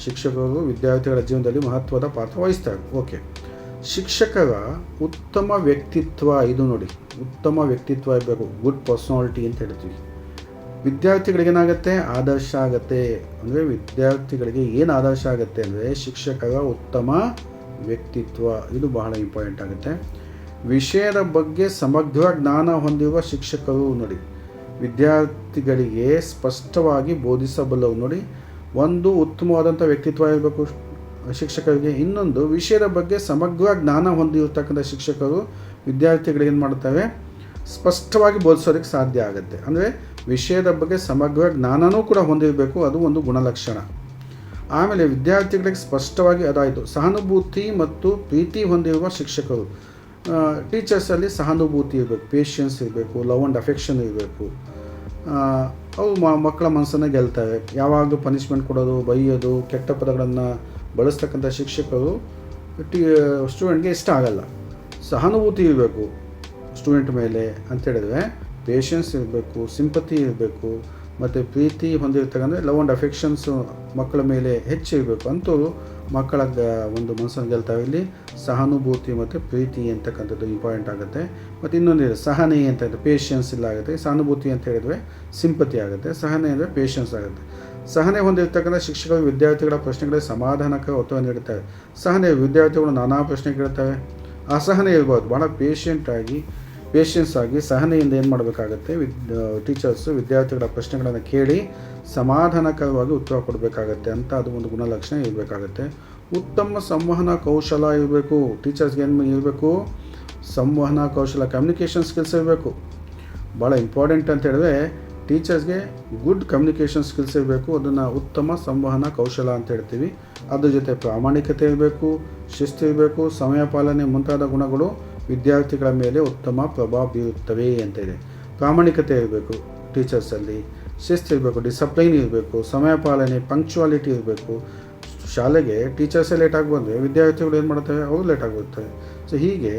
A: ಶಿಕ್ಷಕರು ವಿದ್ಯಾರ್ಥಿಗಳ ಜೀವನದಲ್ಲಿ ಮಹತ್ವದ ಪಾತ್ರ ವಹಿಸ್ತಾರೆ. ಓಕೆ, ಶಿಕ್ಷಕರ ಉತ್ತಮ ವ್ಯಕ್ತಿತ್ವ, ಇದು ನೋಡಿ, ಉತ್ತಮ ವ್ಯಕ್ತಿತ್ವ ಇರಬೇಕು, ಗುಡ್ ಪರ್ಸನಾಲಿಟಿ ಅಂತ ಹೇಳ್ತೀವಿ. ವಿದ್ಯಾರ್ಥಿಗಳಿಗೆ ಏನಾಗುತ್ತೆ, ಆದರ್ಶ ಆಗುತ್ತೆ. ಅಂದರೆ ವಿದ್ಯಾರ್ಥಿಗಳಿಗೆ ಏನು ಆದರ್ಶ ಆಗುತ್ತೆ ಅಂದರೆ ಶಿಕ್ಷಕರ ಉತ್ತಮ ವ್ಯಕ್ತಿತ್ವ, ಇದು ಬಹಳ ಇಂಪಾರ್ಟೆಂಟ್ ಆಗುತ್ತೆ. ವಿಷಯದ ಬಗ್ಗೆ ಸಮಗ್ರ ಜ್ಞಾನ ಹೊಂದಿರುವ ಶಿಕ್ಷಕರು ನೋಡಿ, ವಿದ್ಯಾರ್ಥಿಗಳಿಗೆ ಸ್ಪಷ್ಟವಾಗಿ ಬೋಧಿಸಬಲ್ಲವು ನೋಡಿ. ಒಂದು ಉತ್ತಮವಾದಂಥ ವ್ಯಕ್ತಿತ್ವ ಇರಬೇಕು ಶಿಕ್ಷಕರಿಗೆ. ಇನ್ನೊಂದು ವಿಷಯದ ಬಗ್ಗೆ ಸಮಗ್ರ ಜ್ಞಾನ ಹೊಂದಿರತಕ್ಕಂಥ ಶಿಕ್ಷಕರು ವಿದ್ಯಾರ್ಥಿಗಳಿಗೆ ಏನು ಮಾಡ್ತವೆ, ಸ್ಪಷ್ಟವಾಗಿ ಬೋಧಿಸೋದಕ್ಕೆ ಸಾಧ್ಯ ಆಗುತ್ತೆ. ಅಂದರೆ ವಿಷಯದ ಬಗ್ಗೆ ಸಮಗ್ರ ಜ್ಞಾನನೂ ಕೂಡ ಹೊಂದಿರಬೇಕು, ಅದು ಒಂದು ಗುಣಲಕ್ಷಣ. ಆಮೇಲೆ ವಿದ್ಯಾರ್ಥಿಗಳಿಗೆ ಸ್ಪಷ್ಟವಾಗಿ ಅದಾಯಿತು. ಸಹಾನುಭೂತಿ ಮತ್ತು ಪ್ರೀತಿ ಹೊಂದಿರುವ ಶಿಕ್ಷಕರು, ಟೀಚರ್ಸಲ್ಲಿ ಸಹಾನುಭೂತಿ ಇರಬೇಕು, ಪೇಷನ್ಸ್ ಇರಬೇಕು, ಲವ್ ಆ್ಯಂಡ್ ಅಫೆಕ್ಷನ್ ಇರಬೇಕು. ಅವು ಮಕ್ಕಳ ಮನಸ್ಸನ್ನು ಗೆಲ್ತವೆ. ಯಾವಾಗಲೂ ಪನಿಷ್ಮೆಂಟ್ ಕೊಡೋದು, ಬೈಯೋದು, ಕೆಟ್ಟ ಪದಗಳನ್ನು ಬಳಸ್ತಕ್ಕಂಥ ಶಿಕ್ಷಕರು ಸ್ಟೂಡೆಂಟ್ಗೆ ಇಷ್ಟ ಆಗಲ್ಲ. ಸಹಾನುಭೂತಿ ಇರಬೇಕು ಸ್ಟೂಡೆಂಟ್ ಮೇಲೆ ಅಂತೇಳಿದ್ರೆ, ಪೇಷನ್ಸ್ ಇರಬೇಕು, ಸಿಂಪತಿ ಇರಬೇಕು, ಮತ್ತು ಪ್ರೀತಿ ಹೊಂದಿರ್ತಕ್ಕಂಥ ಲವ್ ಆ್ಯಂಡ್ ಅಫೆಕ್ಷನ್ಸು ಮಕ್ಕಳ ಮೇಲೆ ಹೆಚ್ಚು ಇರಬೇಕು. ಅಂತೂ ಮಕ್ಕಳ ಒಂದು ಮನಸ್ಸನ್ನು ಗೆಲ್ತಾವೆ. ಇಲ್ಲಿ ಸಹಾನುಭೂತಿ ಮತ್ತು ಪ್ರೀತಿ ಅಂತಕ್ಕಂಥದ್ದು ಇಂಪಾರ್ಟೆಂಟ್ ಆಗುತ್ತೆ. ಮತ್ತು ಇನ್ನೊಂದಿದೆ ಸಹನೆ ಅಂತ, ಪೇಷನ್ಸ್ ಇಲ್ಲ ಆಗುತ್ತೆ. ಸಹಾನುಭೂತಿ ಅಂತ ಹೇಳಿದ್ರೆ ಸಿಂಪತಿ ಆಗುತ್ತೆ, ಸಹನೆ ಅಂದರೆ ಪೇಷನ್ಸ್ ಆಗುತ್ತೆ. ಸಹನೆ ಹೊಂದಿರತಕ್ಕಂಥ ಶಿಕ್ಷಕರು ವಿದ್ಯಾರ್ಥಿಗಳ ಪ್ರಶ್ನೆಗಳಿಗೆ ಸಮಾಧಾನಕ್ಕೆ ಉತ್ತರ ನೀಡುತ್ತಾರೆ. ಸಹನೆ ವಿದ್ಯಾರ್ಥಿಗಳು ನಾನಾ ಪ್ರಶ್ನೆ ಕೇಳ್ತವೆ. ಅಸಹನೆ ಇರ್ಬೋದು, ಭಾಳ ಪೇಷನ್ಸ್ ಆಗಿ ಸಹನೆಯಿಂದ ಏನು ಮಾಡಬೇಕಾಗತ್ತೆ, ಟೀಚರ್ಸು ವಿದ್ಯಾರ್ಥಿಗಳ ಪ್ರಶ್ನೆಗಳನ್ನು ಕೇಳಿ ಸಮಾಧಾನಕರವಾಗಿ ಉತ್ತರ ಕೊಡಬೇಕಾಗತ್ತೆ ಅಂತ ಅದು ಒಂದು ಗುಣಲಕ್ಷಣ ಇರಬೇಕಾಗತ್ತೆ. ಉತ್ತಮ ಸಂವಹನ ಕೌಶಲ ಇರಬೇಕು. ಟೀಚರ್ಸ್ಗೆ ಏನು ಇರಬೇಕು, ಸಂವಹನ ಕೌಶಲ, ಕಮ್ಯುನಿಕೇಷನ್ ಸ್ಕಿಲ್ಸ್ ಇರಬೇಕು. ಭಾಳ ಇಂಪಾರ್ಟೆಂಟ್ ಅಂತ ಹೇಳಿದ್ರೆ ಟೀಚರ್ಸ್ಗೆ ಗುಡ್ ಕಮ್ಯುನಿಕೇಷನ್ ಸ್ಕಿಲ್ಸ್ ಇರಬೇಕು. ಅದನ್ನು ಉತ್ತಮ ಸಂವಹನ ಕೌಶಲ ಅಂತ ಹೇಳ್ತೀವಿ. ಅದ್ರ ಜೊತೆ ಪ್ರಾಮಾಣಿಕತೆ ಇರಬೇಕು, ಶಿಸ್ತು ಇರಬೇಕು, ಸಮಯ ಪಾಲನೆ ಮುಂತಾದ ಗುಣಗಳು ವಿದ್ಯಾರ್ಥಿಗಳ ಮೇಲೆ ಉತ್ತಮ ಪ್ರಭಾವ ಬೀರುತ್ತವೆ ಅಂತ ಇದೆ. ಪ್ರಾಮಾಣಿಕತೆ ಇರಬೇಕು ಟೀಚರ್ಸಲ್ಲಿ, ಶಿಸ್ತು ಇರಬೇಕು, ಡಿಸಪ್ಲೈನ್ ಇರಬೇಕು, ಸಮಯ ಪಾಲನೆ, ಪಂಕ್ಚುವಾಲಿಟಿ ಇರಬೇಕು. ಶಾಲೆಗೆ ಟೀಚರ್ಸೇ ಲೇಟಾಗಿ ಬಂದರೆ ವಿದ್ಯಾರ್ಥಿಗಳು ಏನು ಮಾಡ್ತವೆ, ಅವರು ಲೇಟಾಗಿ ಬರ್ತಾರೆ. ಸೊ ಹೀಗೆ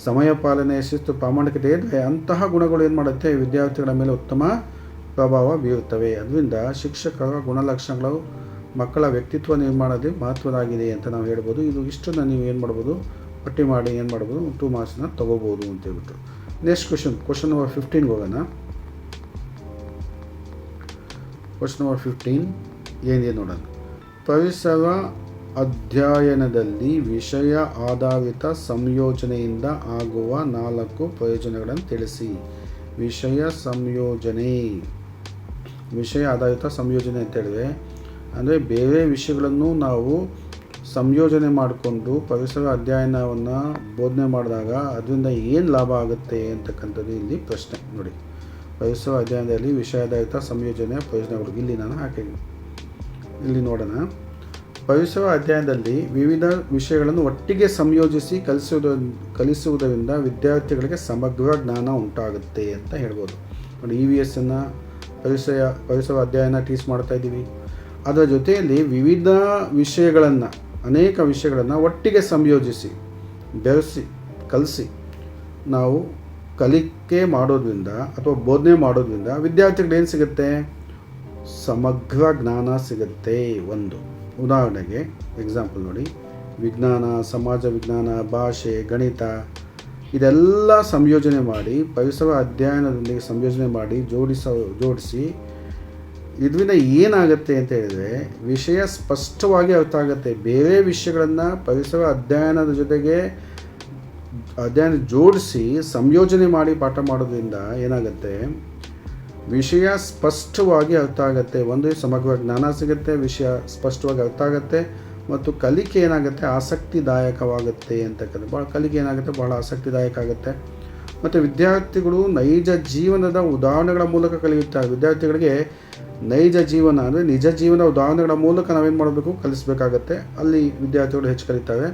A: ಸಮಯ ಪಾಲನೆ, ಶಿಸ್ತು, ಪ್ರಾಮಾಣಿಕತೆ ಇದ್ದರೆ ಅಂತಹ ಗುಣಗಳು ಏನು ಮಾಡುತ್ತೆ, ವಿದ್ಯಾರ್ಥಿಗಳ ಮೇಲೆ ಉತ್ತಮ ಪ್ರಭಾವ ಬೀರುತ್ತವೆ. ಅದರಿಂದ ಶಿಕ್ಷಕರ ಗುಣಲಕ್ಷಣಗಳು ಮಕ್ಕಳ ವ್ಯಕ್ತಿತ್ವ ನಿರ್ಮಾಣದಲ್ಲಿ ಮಹತ್ವದಾಗಿದೆ ಅಂತ ನಾವು ಹೇಳ್ಬೋದು. ಇದು ಇಷ್ಟನ್ನು ನೀವು ಏನು ಮಾಡ್ಬೋದು, ಪಟ್ಟಿ ಮಾಡಿ ಏನು ಮಾಡ್ಬೋದು, 2 ಮಾರ್ಕ್ಸ್ನ ತೊಗೋಬೋದು ಅಂತ ಹೇಳ್ಬಿಟ್ಟು. ನೆಕ್ಸ್ಟ್ ಕ್ವಶನ್ ನಂಬರ್ 15ಗೆ ಹೋಗೋಣ. ಕ್ವಶನ್ ನಂಬರ್ 15, ಏನಿದೆ ನೋಡೋಣ. ಪರಿಸರ ಅಧ್ಯಯನದಲ್ಲಿ ವಿಷಯ ಆಧಾರಿತ ಸಂಯೋಜನೆಯಿಂದ ಆಗುವ 4 ಪ್ರಯೋಜನಗಳನ್ನು ತಿಳಿಸಿ. ವಿಷಯ ಆಧಾರಿತ ಸಂಯೋಜನೆ ಅಂತ ಹೇಳಿದ್ರೆ ಅಂದರೆ ಬೇರೆ ವಿಷಯಗಳನ್ನು ನಾವು ಸಂಯೋಜನೆ ಮಾಡಿಕೊಂಡು ಪರಿಸರ ಅಧ್ಯಯನವನ್ನು ಬೋಧನೆ ಮಾಡಿದಾಗ ಅದರಿಂದ ಏನು ಲಾಭ ಆಗುತ್ತೆ ಅಂತಕ್ಕಂಥದ್ದು ಇಲ್ಲಿ ಪ್ರಶ್ನೆ ನೋಡಿ. ಪರಿಸರ ಅಧ್ಯಯನದಲ್ಲಿ ವಿಷಯಾಧಾರಿತ ಸಂಯೋಜನೆಯ ಪ್ರಯೋಜನಗಳು ಇಲ್ಲಿ ನಾನು ಹಾಕಿದ್ದೀನಿ. ಇಲ್ಲಿ ನೋಡೋಣ. ಪರಿಸರ ಅಧ್ಯಯನದಲ್ಲಿ ವಿವಿಧ ವಿಷಯಗಳನ್ನು ಒಟ್ಟಿಗೆ ಸಂಯೋಜಿಸಿ ಕಲಿಸುವುದರಿಂದ ವಿದ್ಯಾರ್ಥಿಗಳಿಗೆ ಸಮಗ್ರ ಜ್ಞಾನ ಉಂಟಾಗುತ್ತೆ ಅಂತ ಹೇಳ್ಬೋದು. ನೋಡಿ, EVS ಅನ್ನು ಪರಿಸರ ಅಧ್ಯಯನ ಟೀಚ್ ಮಾಡ್ತಾ ಇದ್ದೀವಿ. ಅದರ ಜೊತೆಯಲ್ಲಿ ವಿವಿಧ ವಿಷಯಗಳನ್ನು ಅನೇಕ ವಿಷಯಗಳನ್ನು ಒಟ್ಟಿಗೆ ಸಂಯೋಜಿಸಿ ಬೆರೆಸಿ ಕಲಿಸಿ ನಾವು ಕಲಿಕೆ ಮಾಡೋದ್ರಿಂದ ಅಥವಾ ಬೋಧನೆ ಮಾಡೋದ್ರಿಂದ ವಿದ್ಯಾರ್ಥಿಗಳಿಗೆ ಏನು ಸಿಗುತ್ತೆ? ಸಮಗ್ರ ಜ್ಞಾನ ಸಿಗುತ್ತೆ. ಒಂದು ಉದಾಹರಣೆಗೆ ಎಕ್ಸಾಂಪಲ್ ನೋಡಿ, ವಿಜ್ಞಾನ, ಸಮಾಜ ವಿಜ್ಞಾನ, ಭಾಷೆ, ಗಣಿತ ಇದೆಲ್ಲ ಸಂಯೋಜನೆ ಮಾಡಿ ಪರಿಸರ ಅಧ್ಯಯನದೊಂದಿಗೆ ಸಂಯೋಜನೆ ಮಾಡಿ ಜೋಡಿಸಿ ಇದರಿಂದ ಏನಾಗುತ್ತೆ ಅಂತ ಹೇಳಿದರೆ ವಿಷಯ ಸ್ಪಷ್ಟವಾಗಿ ಅರ್ಥ ಆಗುತ್ತೆ. ಬೇರೆ ವಿಷಯಗಳನ್ನು ಪರಿಸರ ಅಧ್ಯಯನದ ಜೊತೆಗೆ ಜೋಡಿಸಿ ಸಂಯೋಜನೆ ಮಾಡಿ ಪಾಠ ಮಾಡೋದ್ರಿಂದ ಏನಾಗುತ್ತೆ? ವಿಷಯ ಸ್ಪಷ್ಟವಾಗಿ ಅರ್ಥ ಆಗುತ್ತೆ. ಒಂದು ಸಮಗ್ರ ಜ್ಞಾನ ಸಿಗುತ್ತೆ, ವಿಷಯ ಸ್ಪಷ್ಟವಾಗಿ ಅರ್ಥ ಆಗುತ್ತೆ ಮತ್ತು ಕಲಿಕೆ ಏನಾಗುತ್ತೆ? ಆಸಕ್ತಿದಾಯಕವಾಗುತ್ತೆ ಅಂತಕ್ಕಂಥ ಕಲಿಕೆ ಏನಾಗುತ್ತೆ? ಭಾಳ ಆಸಕ್ತಿದಾಯಕ ಆಗುತ್ತೆ. ಮತ್ತು ವಿದ್ಯಾರ್ಥಿಗಳು ನೈಜ ಜೀವನದ ಉದಾಹರಣೆಗಳ ಮೂಲಕ ಕಲಿಯುತ್ತಾರೆ. ವಿದ್ಯಾರ್ಥಿಗಳಿಗೆ ನೈಜ ಜೀವನ ಅಂದರೆ ನಿಜ ಜೀವನ ಉದಾಹರಣೆಗಳ ಮೂಲಕ ನಾವೇನು ಮಾಡಬೇಕು? ಕಲಿಸಬೇಕಾಗತ್ತೆ. ಅಲ್ಲಿ ವಿದ್ಯಾರ್ಥಿಗಳು ಹೆಚ್ಚು ಕಲಿತಾರೆ.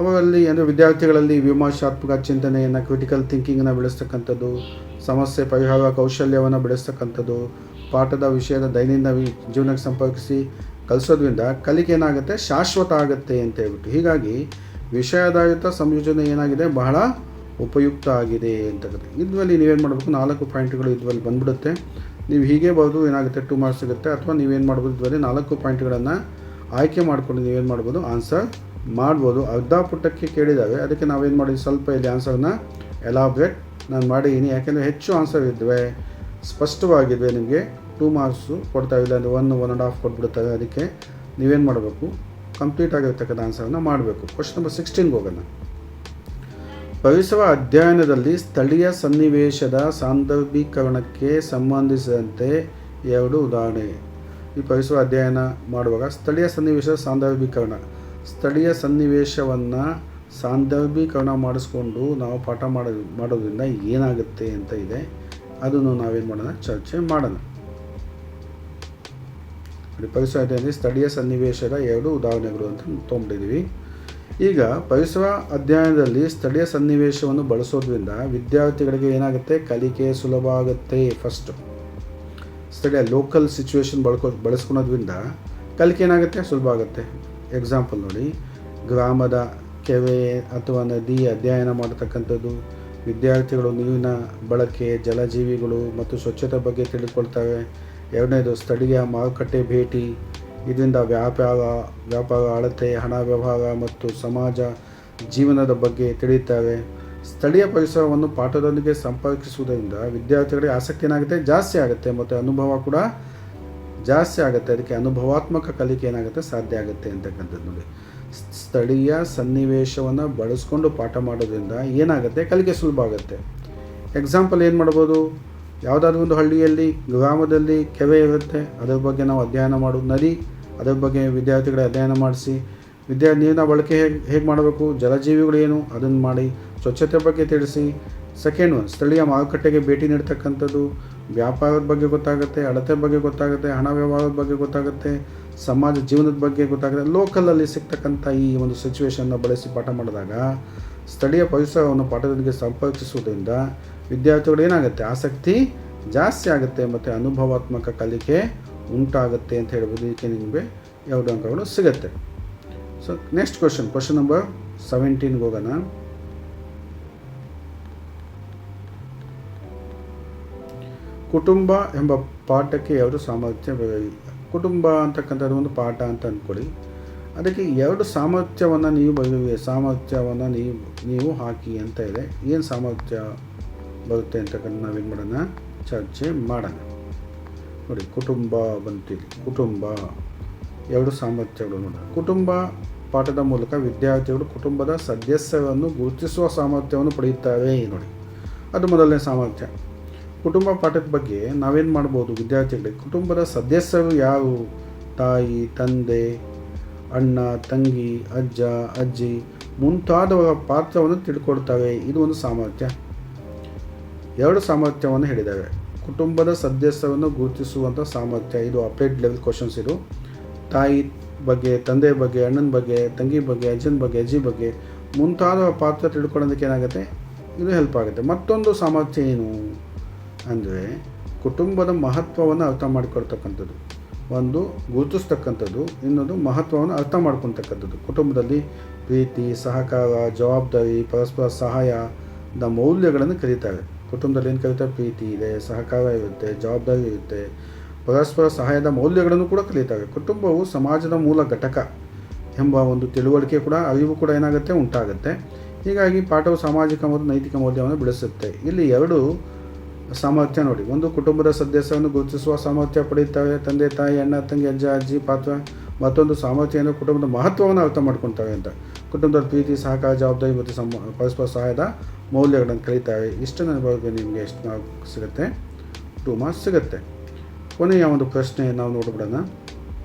A: ಅವರಲ್ಲಿ ಅಂದರೆ ವಿದ್ಯಾರ್ಥಿಗಳಲ್ಲಿ ವಿಮರ್ಶಾತ್ಮಕ ಚಿಂತನೆಯನ್ನು, ಕ್ರಿಟಿಕಲ್ ಥಿಂಕಿಂಗನ್ನು ಬೆಳೆಸ್ತಕ್ಕಂಥದ್ದು, ಸಮಸ್ಯೆ ಪರಿಹಾರ ಕೌಶಲ್ಯವನ್ನು ಬೆಳೆಸ್ತಕ್ಕಂಥದ್ದು, ಪಾಠದ ವಿಷಯದ ದೈನಂದಿನ ಜೀವನಕ್ಕೆ ಸಂಪರ್ಕಿಸಿ ಕಲಿಸೋದ್ರಿಂದ ಕಲಿಕೆ ಏನಾಗುತ್ತೆ? ಶಾಶ್ವತ ಆಗುತ್ತೆ ಅಂತ ಹೇಳ್ಬಿಟ್ಟು. ಹೀಗಾಗಿ ವಿಷಯಾಧಾರಿತ ಸಂಯೋಜನೆ ಏನಾಗಿದೆ? ಬಹಳ ಉಪಯುಕ್ತ ಆಗಿದೆ ಅಂತಕ್ಕಂಥ. ಇದರಲ್ಲಿ ನೀವೇನು ಮಾಡಬೇಕು? 4 ಪಾಯಿಂಟ್ಗಳು ಇದರಲ್ಲಿ ಬಂದ್ಬಿಡುತ್ತೆ. ನೀವು ಹೀಗೆ ಬರೆದು ಏನಾಗುತ್ತೆ? 2 ಮಾರ್ಕ್ಸ್ ಸಿಗುತ್ತೆ. ಅಥವಾ ನೀವೇನು ಮಾಡ್ಬೋದು? ಇದರಲ್ಲಿ 4 ಪಾಯಿಂಟ್ಗಳನ್ನು ಆಯ್ಕೆ ಮಾಡಿಕೊಂಡು ನೀವೇನು ಮಾಡ್ಬೋದು? ಆನ್ಸರ್ ಮಾಡ್ಬೋದು. ಅರ್ಧ ಪುಟಕ್ಕೆ ಕೇಳಿದ್ದಾವೆ, ಅದಕ್ಕೆ ನಾವೇನು ಮಾಡಿದ್ವಿ? ಸ್ವಲ್ಪ ಇಲ್ಲಿ ಆನ್ಸರ್ನ ಎಲಾಬ್ರೇಟ್ ನಾನು ಮಾಡಿದ್ದೀನಿ. ಯಾಕೆಂದರೆ ಹೆಚ್ಚು ಆನ್ಸರ್ ಇದ್ದರೆ ಸ್ಪಷ್ಟವಾಗಿದ್ದರೆ ನಿಮಗೆ 2 ಮಾರ್ಕ್ಸು ಕೊಡ್ತಾ ಇಲ್ಲ ಅಂದರೆ 1.5 ಕೊಟ್ಬಿಡ್ತಾರೆ. ಅದಕ್ಕೆ ನೀವೇನು ಮಾಡಬೇಕು? ಕಂಪ್ಲೀಟ್ ಆಗಿರ್ತಕ್ಕಂಥ ಆನ್ಸರನ್ನು ಮಾಡಬೇಕು. ಕ್ವಶ್ಚನ್ ನಂಬರ್ 16ಗೆ ಹೋಗೋಣ. ಪರಿಸರ ಅಧ್ಯಯನದಲ್ಲಿ ಸ್ಥಳೀಯ ಸನ್ನಿವೇಶದ ಸಾಂದರ್ಭಿಕರಣಕ್ಕೆ ಸಂಬಂಧಿಸಿದಂತೆ 2 ಉದಾಹರಣೆ. ಈ ಪರಿಸರ ಅಧ್ಯಯನ ಮಾಡುವಾಗ ಸ್ಥಳೀಯ ಸನ್ನಿವೇಶದ ಸ್ಥಳೀಯ ಸನ್ನಿವೇಶವನ್ನು ಸಾಂದರ್ಭೀಕರಣ ಮಾಡಿಸ್ಕೊಂಡು ನಾವು ಪಾಠ ಮಾಡೋದ್ರಿಂದ ಏನಾಗುತ್ತೆ ಅಂತ ಇದೆ. ಅದನ್ನು ನಾವೇನು ಮಾಡೋಣ? ಚರ್ಚೆ ಮಾಡೋಣ. ಪರಿಸರ ಅಧ್ಯಯನದಲ್ಲಿ ಸ್ಥಳೀಯ ಸನ್ನಿವೇಶದ 2 ಉದಾಹರಣೆಗಳು ಅಂತ ತೊಗೊಂಡಿದ್ದೀವಿ. ಈಗ ಪರಿಸರ ಅಧ್ಯಯನದಲ್ಲಿ ಸ್ಥಳೀಯ ಸನ್ನಿವೇಶವನ್ನು ಬಳಸೋದ್ರಿಂದ ವಿದ್ಯಾರ್ಥಿಗಳಿಗೆ ಏನಾಗುತ್ತೆ? ಕಲಿಕೆ ಸುಲಭ ಆಗುತ್ತೆ. ಫಸ್ಟು ಸ್ಥಳೀಯ ಲೋಕಲ್ ಸಿಚುವೇಶನ್ ಬಳಸ್ಕೊಳೋದ್ರಿಂದ ಕಲಿಕೆ ಏನಾಗುತ್ತೆ? ಸುಲಭ ಆಗುತ್ತೆ. ಎಕ್ಸಾಂಪಲ್ ನೋಡಿ, ಗ್ರಾಮದ ಕೆರೆ ಅಥವಾ ನದಿ ಅಧ್ಯಯನ ಮಾಡತಕ್ಕಂಥದ್ದು. ವಿದ್ಯಾರ್ಥಿಗಳು ನೀರಿನ ಬಳಕೆ, ಜಲಜೀವಿಗಳು ಮತ್ತು ಸ್ವಚ್ಛತೆ ಬಗ್ಗೆ ತಿಳಿದುಕೊಳ್ತವೆ. 2ನೇದು ಸ್ಥಳೀಯ ಮಾರುಕಟ್ಟೆ ಭೇಟಿ. ಇದರಿಂದ ವ್ಯಾಪಾರ ಅಳತೆ, ಹಣ ವ್ಯವಹಾರ ಮತ್ತು ಸಮಾಜ ಜೀವನದ ಬಗ್ಗೆ ತಿಳಿಯುತ್ತವೆ. ಸ್ಥಳೀಯ ಪರಿಸರವನ್ನು ಪಾಠದೊಂದಿಗೆ ಸಂಪರ್ಕಿಸುವುದರಿಂದ ವಿದ್ಯಾರ್ಥಿಗಳಿಗೆ ಆಸಕ್ತಿ ಏನಾಗುತ್ತೆ? ಜಾಸ್ತಿ ಆಗುತ್ತೆ ಮತ್ತು ಅನುಭವ ಕೂಡ ಜಾಸ್ತಿ ಆಗುತ್ತೆ. ಅದಕ್ಕೆ ಅನುಭವಾತ್ಮಕ ಕಲಿಕೆ ಏನಾಗುತ್ತೆ? ಸಾಧ್ಯ ಆಗುತ್ತೆ ಅಂತಕ್ಕಂಥದ್ದು ನೋಡಿ. ಸ್ಥಳೀಯ ಸನ್ನಿವೇಶವನ್ನು ಬಳಸ್ಕೊಂಡು ಪಾಠ ಮಾಡೋದ್ರಿಂದ ಏನಾಗುತ್ತೆ? ಕಲಿಕೆ ಸುಲಭ ಆಗುತ್ತೆ. ಎಕ್ಸಾಂಪಲ್ ಏನು ಮಾಡ್ಬೋದು? ಯಾವುದಾದ್ರೂ ಒಂದು ಹಳ್ಳಿಯಲ್ಲಿ ಗ್ರಾಮದಲ್ಲಿ ಕೆರೆ ಇರುತ್ತೆ, ಅದರ ಬಗ್ಗೆ ನಾವು ಅಧ್ಯಯನ ಮಾಡೋದು. ನದಿ, ಅದರ ಬಗ್ಗೆ ವಿದ್ಯಾರ್ಥಿಗಳ ಅಧ್ಯಯನ ಮಾಡಿಸಿ ನೀರಿನ ಬಳಕೆ ಹೇಗೆ ಮಾಡಬೇಕು, ಜಲಜೀವಿಗಳು ಏನು ಅದನ್ನು ಮಾಡಿ, ಸ್ವಚ್ಛತೆ ಬಗ್ಗೆ ತಿಳಿಸಿ. ಸೆಕೆಂಡ್ ಒನ್, ಸ್ಥಳೀಯ ಮಾರುಕಟ್ಟೆಗೆ ಭೇಟಿ ನೀಡ್ತಕ್ಕಂಥದ್ದು. ವ್ಯಾಪಾರದ ಬಗ್ಗೆ ಗೊತ್ತಾಗುತ್ತೆ, ಅಳತೆ ಬಗ್ಗೆ ಗೊತ್ತಾಗುತ್ತೆ, ಹಣ ವ್ಯವಹಾರದ ಬಗ್ಗೆ ಗೊತ್ತಾಗುತ್ತೆ, ಸಮಾಜ ಜೀವನದ ಬಗ್ಗೆ ಗೊತ್ತಾಗುತ್ತೆ. ಲೋಕಲಲ್ಲಿ ಸಿಗ್ತಕ್ಕಂಥ ಈ ಒಂದು ಸಿಚುವೇಶನ್ನ ಬಳಸಿ ಪಾಠ ಮಾಡಿದಾಗ ಸ್ಥಳೀಯ ಪರಿಸರವನ್ನು ಪಾಠದೊಂದಿಗೆ ಸಂಪರ್ಕಿಸುವುದರಿಂದ ವಿದ್ಯಾರ್ಥಿಗಳು ಏನಾಗುತ್ತೆ? ಆಸಕ್ತಿ ಜಾಸ್ತಿ ಆಗುತ್ತೆ ಮತ್ತು ಅನುಭವಾತ್ಮಕ ಕಲಿಕೆ ಉಂಟಾಗುತ್ತೆ ಅಂತ ಹೇಳ್ಬೋದು. ಇದಕ್ಕೆ ನಿಮಗೆ 2 ಅಂಕಗಳು ಸಿಗುತ್ತೆ. ಸೊ ನೆಕ್ಸ್ಟ್ ಕ್ವಶನ್ ನಂಬರ್ 17ಗೆ ಹೋಗೋಣ. ಕುಟುಂಬ ಎಂಬ ಪಾಠಕ್ಕೆ 2 ಸಾಮರ್ಥ್ಯ. ಕುಟುಂಬ ಅಂತಕ್ಕಂಥದ್ದು ಒಂದು ಪಾಠ ಅಂತ ಅಂದ್ಕೊಳ್ಳಿ. ಅದಕ್ಕೆ 2 ಸಾಮರ್ಥ್ಯವನ್ನು ಸಾಮರ್ಥ್ಯವನ್ನು ನೀವು ಹಾಕಿ ಅಂತ ಇದೆ. ಏನು ಸಾಮರ್ಥ್ಯ ಬರುತ್ತೆ ಅಂತಕ್ಕಂಥ ನಾವೇನು ಮಾಡೋಣ? ಚರ್ಚೆ ಮಾಡೋಣ. ನೋಡಿ ಕುಟುಂಬ ಬಂತಿದೆ. ಕುಟುಂಬ ಎರಡು ಸಾಮರ್ಥ್ಯಗಳು ನೋಡಿ. ಕುಟುಂಬ ಪಾಠದ ಮೂಲಕ ವಿದ್ಯಾರ್ಥಿಗಳು ಕುಟುಂಬದ ಸದಸ್ಯರನ್ನು ಗುರುತಿಸುವ ಸಾಮರ್ಥ್ಯವನ್ನು ಪಡೆಯುತ್ತಾರೆ ನೋಡಿ. ಅದು ಮೊದಲನೇ ಸಾಮರ್ಥ್ಯ. ಕುಟುಂಬ ಪಾಠದ ಬಗ್ಗೆ ನಾವೇನು ಮಾಡ್ಬೋದು ವಿದ್ಯಾರ್ಥಿಗಳಿಗೆ? ಕುಟುಂಬದ ಸದಸ್ಯರು ಯಾರು? ತಾಯಿ, ತಂದೆ, ಅಣ್ಣ, ತಂಗಿ, ಅಜ್ಜ, ಅಜ್ಜಿ ಮುಂತಾದವರ ಪಾತ್ರವನ್ನು ತಿಳ್ಕೊಳ್ತಾರೆ. ಇದು ಒಂದು ಸಾಮರ್ಥ್ಯ. ಎರಡು ಸಾಮರ್ಥ್ಯವನ್ನು ಹೇಳಿದ್ದಾರೆ. ಕುಟುಂಬದ ಸದಸ್ಯರನ್ನು ಗುರುತಿಸುವಂಥ ಸಾಮರ್ಥ್ಯ, ಇದು ಅಪ್ಡೇಟ್ ಲೆವೆಲ್ ಕ್ವಶನ್ಸ್. ಇದು ತಾಯಿ ಬಗ್ಗೆ, ತಂದೆ ಬಗ್ಗೆ, ಅಣ್ಣನ ಬಗ್ಗೆ, ತಂಗಿ ಬಗ್ಗೆ, ಅಜ್ಜನ ಬಗ್ಗೆ, ಅಜ್ಜಿ ಬಗ್ಗೆ ಮುಂತಾದವರ ಪಾತ್ರ ತಿಳ್ಕೊಳ್ಳೋದಕ್ಕೆ ಏನಾಗುತ್ತೆ, ಇದು ಹೆಲ್ಪ್ ಆಗುತ್ತೆ. ಮತ್ತೊಂದು ಸಾಮರ್ಥ್ಯ ಏನು ಅಂದರೆ ಕುಟುಂಬದ ಮಹತ್ವವನ್ನು ಅರ್ಥ ಮಾಡಿಕೊಳ್ತಕ್ಕಂಥದ್ದು. ಒಂದು ಗುರುತಿಸ್ತಕ್ಕಂಥದ್ದು, ಇನ್ನೊಂದು ಮಹತ್ವವನ್ನು ಅರ್ಥ ಮಾಡ್ಕೊತಕ್ಕಂಥದ್ದು. ಕುಟುಂಬದಲ್ಲಿ ಪ್ರೀತಿ, ಸಹಕಾರ, ಜವಾಬ್ದಾರಿ, ಪರಸ್ಪರ ಸಹಾಯದ ಮೌಲ್ಯಗಳನ್ನು ಕಲಿತಾರೆ. ಕುಟುಂಬದಲ್ಲಿ ಏನು ಕಲಿತಾರೆ? ಪ್ರೀತಿ ಇದೆ, ಸಹಕಾರ ಇರುತ್ತೆ, ಜವಾಬ್ದಾರಿ ಇರುತ್ತೆ, ಪರಸ್ಪರ ಸಹಾಯದ ಮೌಲ್ಯಗಳನ್ನು ಕೂಡ ಕಲಿತಾರೆ. ಕುಟುಂಬವು ಸಮಾಜದ ಮೂಲ ಘಟಕ ಎಂಬ ಒಂದು ತಿಳುವಳಿಕೆ ಕೂಡ, ಅರಿವು ಕೂಡ ಏನಾಗುತ್ತೆ, ಉಂಟಾಗುತ್ತೆ. ಹೀಗಾಗಿ ಪಾಠವು ಸಾಮಾಜಿಕ ಮತ್ತು ನೈತಿಕ ಮೌಲ್ಯವನ್ನು ಬೆಳೆಸುತ್ತೆ. ಇಲ್ಲಿ ಎರಡು ಸಾಮರ್ಥ್ಯ ನೋಡಿ. ಒಂದು ಕುಟುಂಬದ ಸದಸ್ಯರನ್ನು ಗುರುತಿಸುವ ಸಾಮರ್ಥ್ಯ ಪಡೆಯುತ್ತವೆ, ತಂದೆ, ತಾಯಿ, ಅಣ್ಣ, ತಂಗಿ, ಅಜ್ಜ, ಅಜ್ಜಿ ಪಾತ್ರ. ಮತ್ತೊಂದು ಸಾಮರ್ಥ್ಯ ಏನು? ಕುಟುಂಬದ ಮಹತ್ವವನ್ನು ಅರ್ಥ ಮಾಡ್ಕೊಳ್ತವೆ ಅಂತ. ಕುಟುಂಬದ ಪ್ರೀತಿ, ಸಹಕಾರ, ಜವಾಬ್ದಾರಿ ಮತ್ತು ಪರಸ್ಪರ ಸಹಾಯದ ಮೌಲ್ಯಗಳನ್ನು ಕಲಿತಾರೆ. ಇಷ್ಟನ್ನು ಬಗ್ಗೆ ನಿಮಗೆ ಎಷ್ಟು ಮಾರ್ಕ್ಸ್ ಸಿಗುತ್ತೆ? 2 ಮಾರ್ಕ್ಸ್ ಸಿಗುತ್ತೆ. ಕೊನೆಯ ಒಂದು ಪ್ರಶ್ನೆ ನಾವು ನೋಡ್ಬಿಡೋಣ.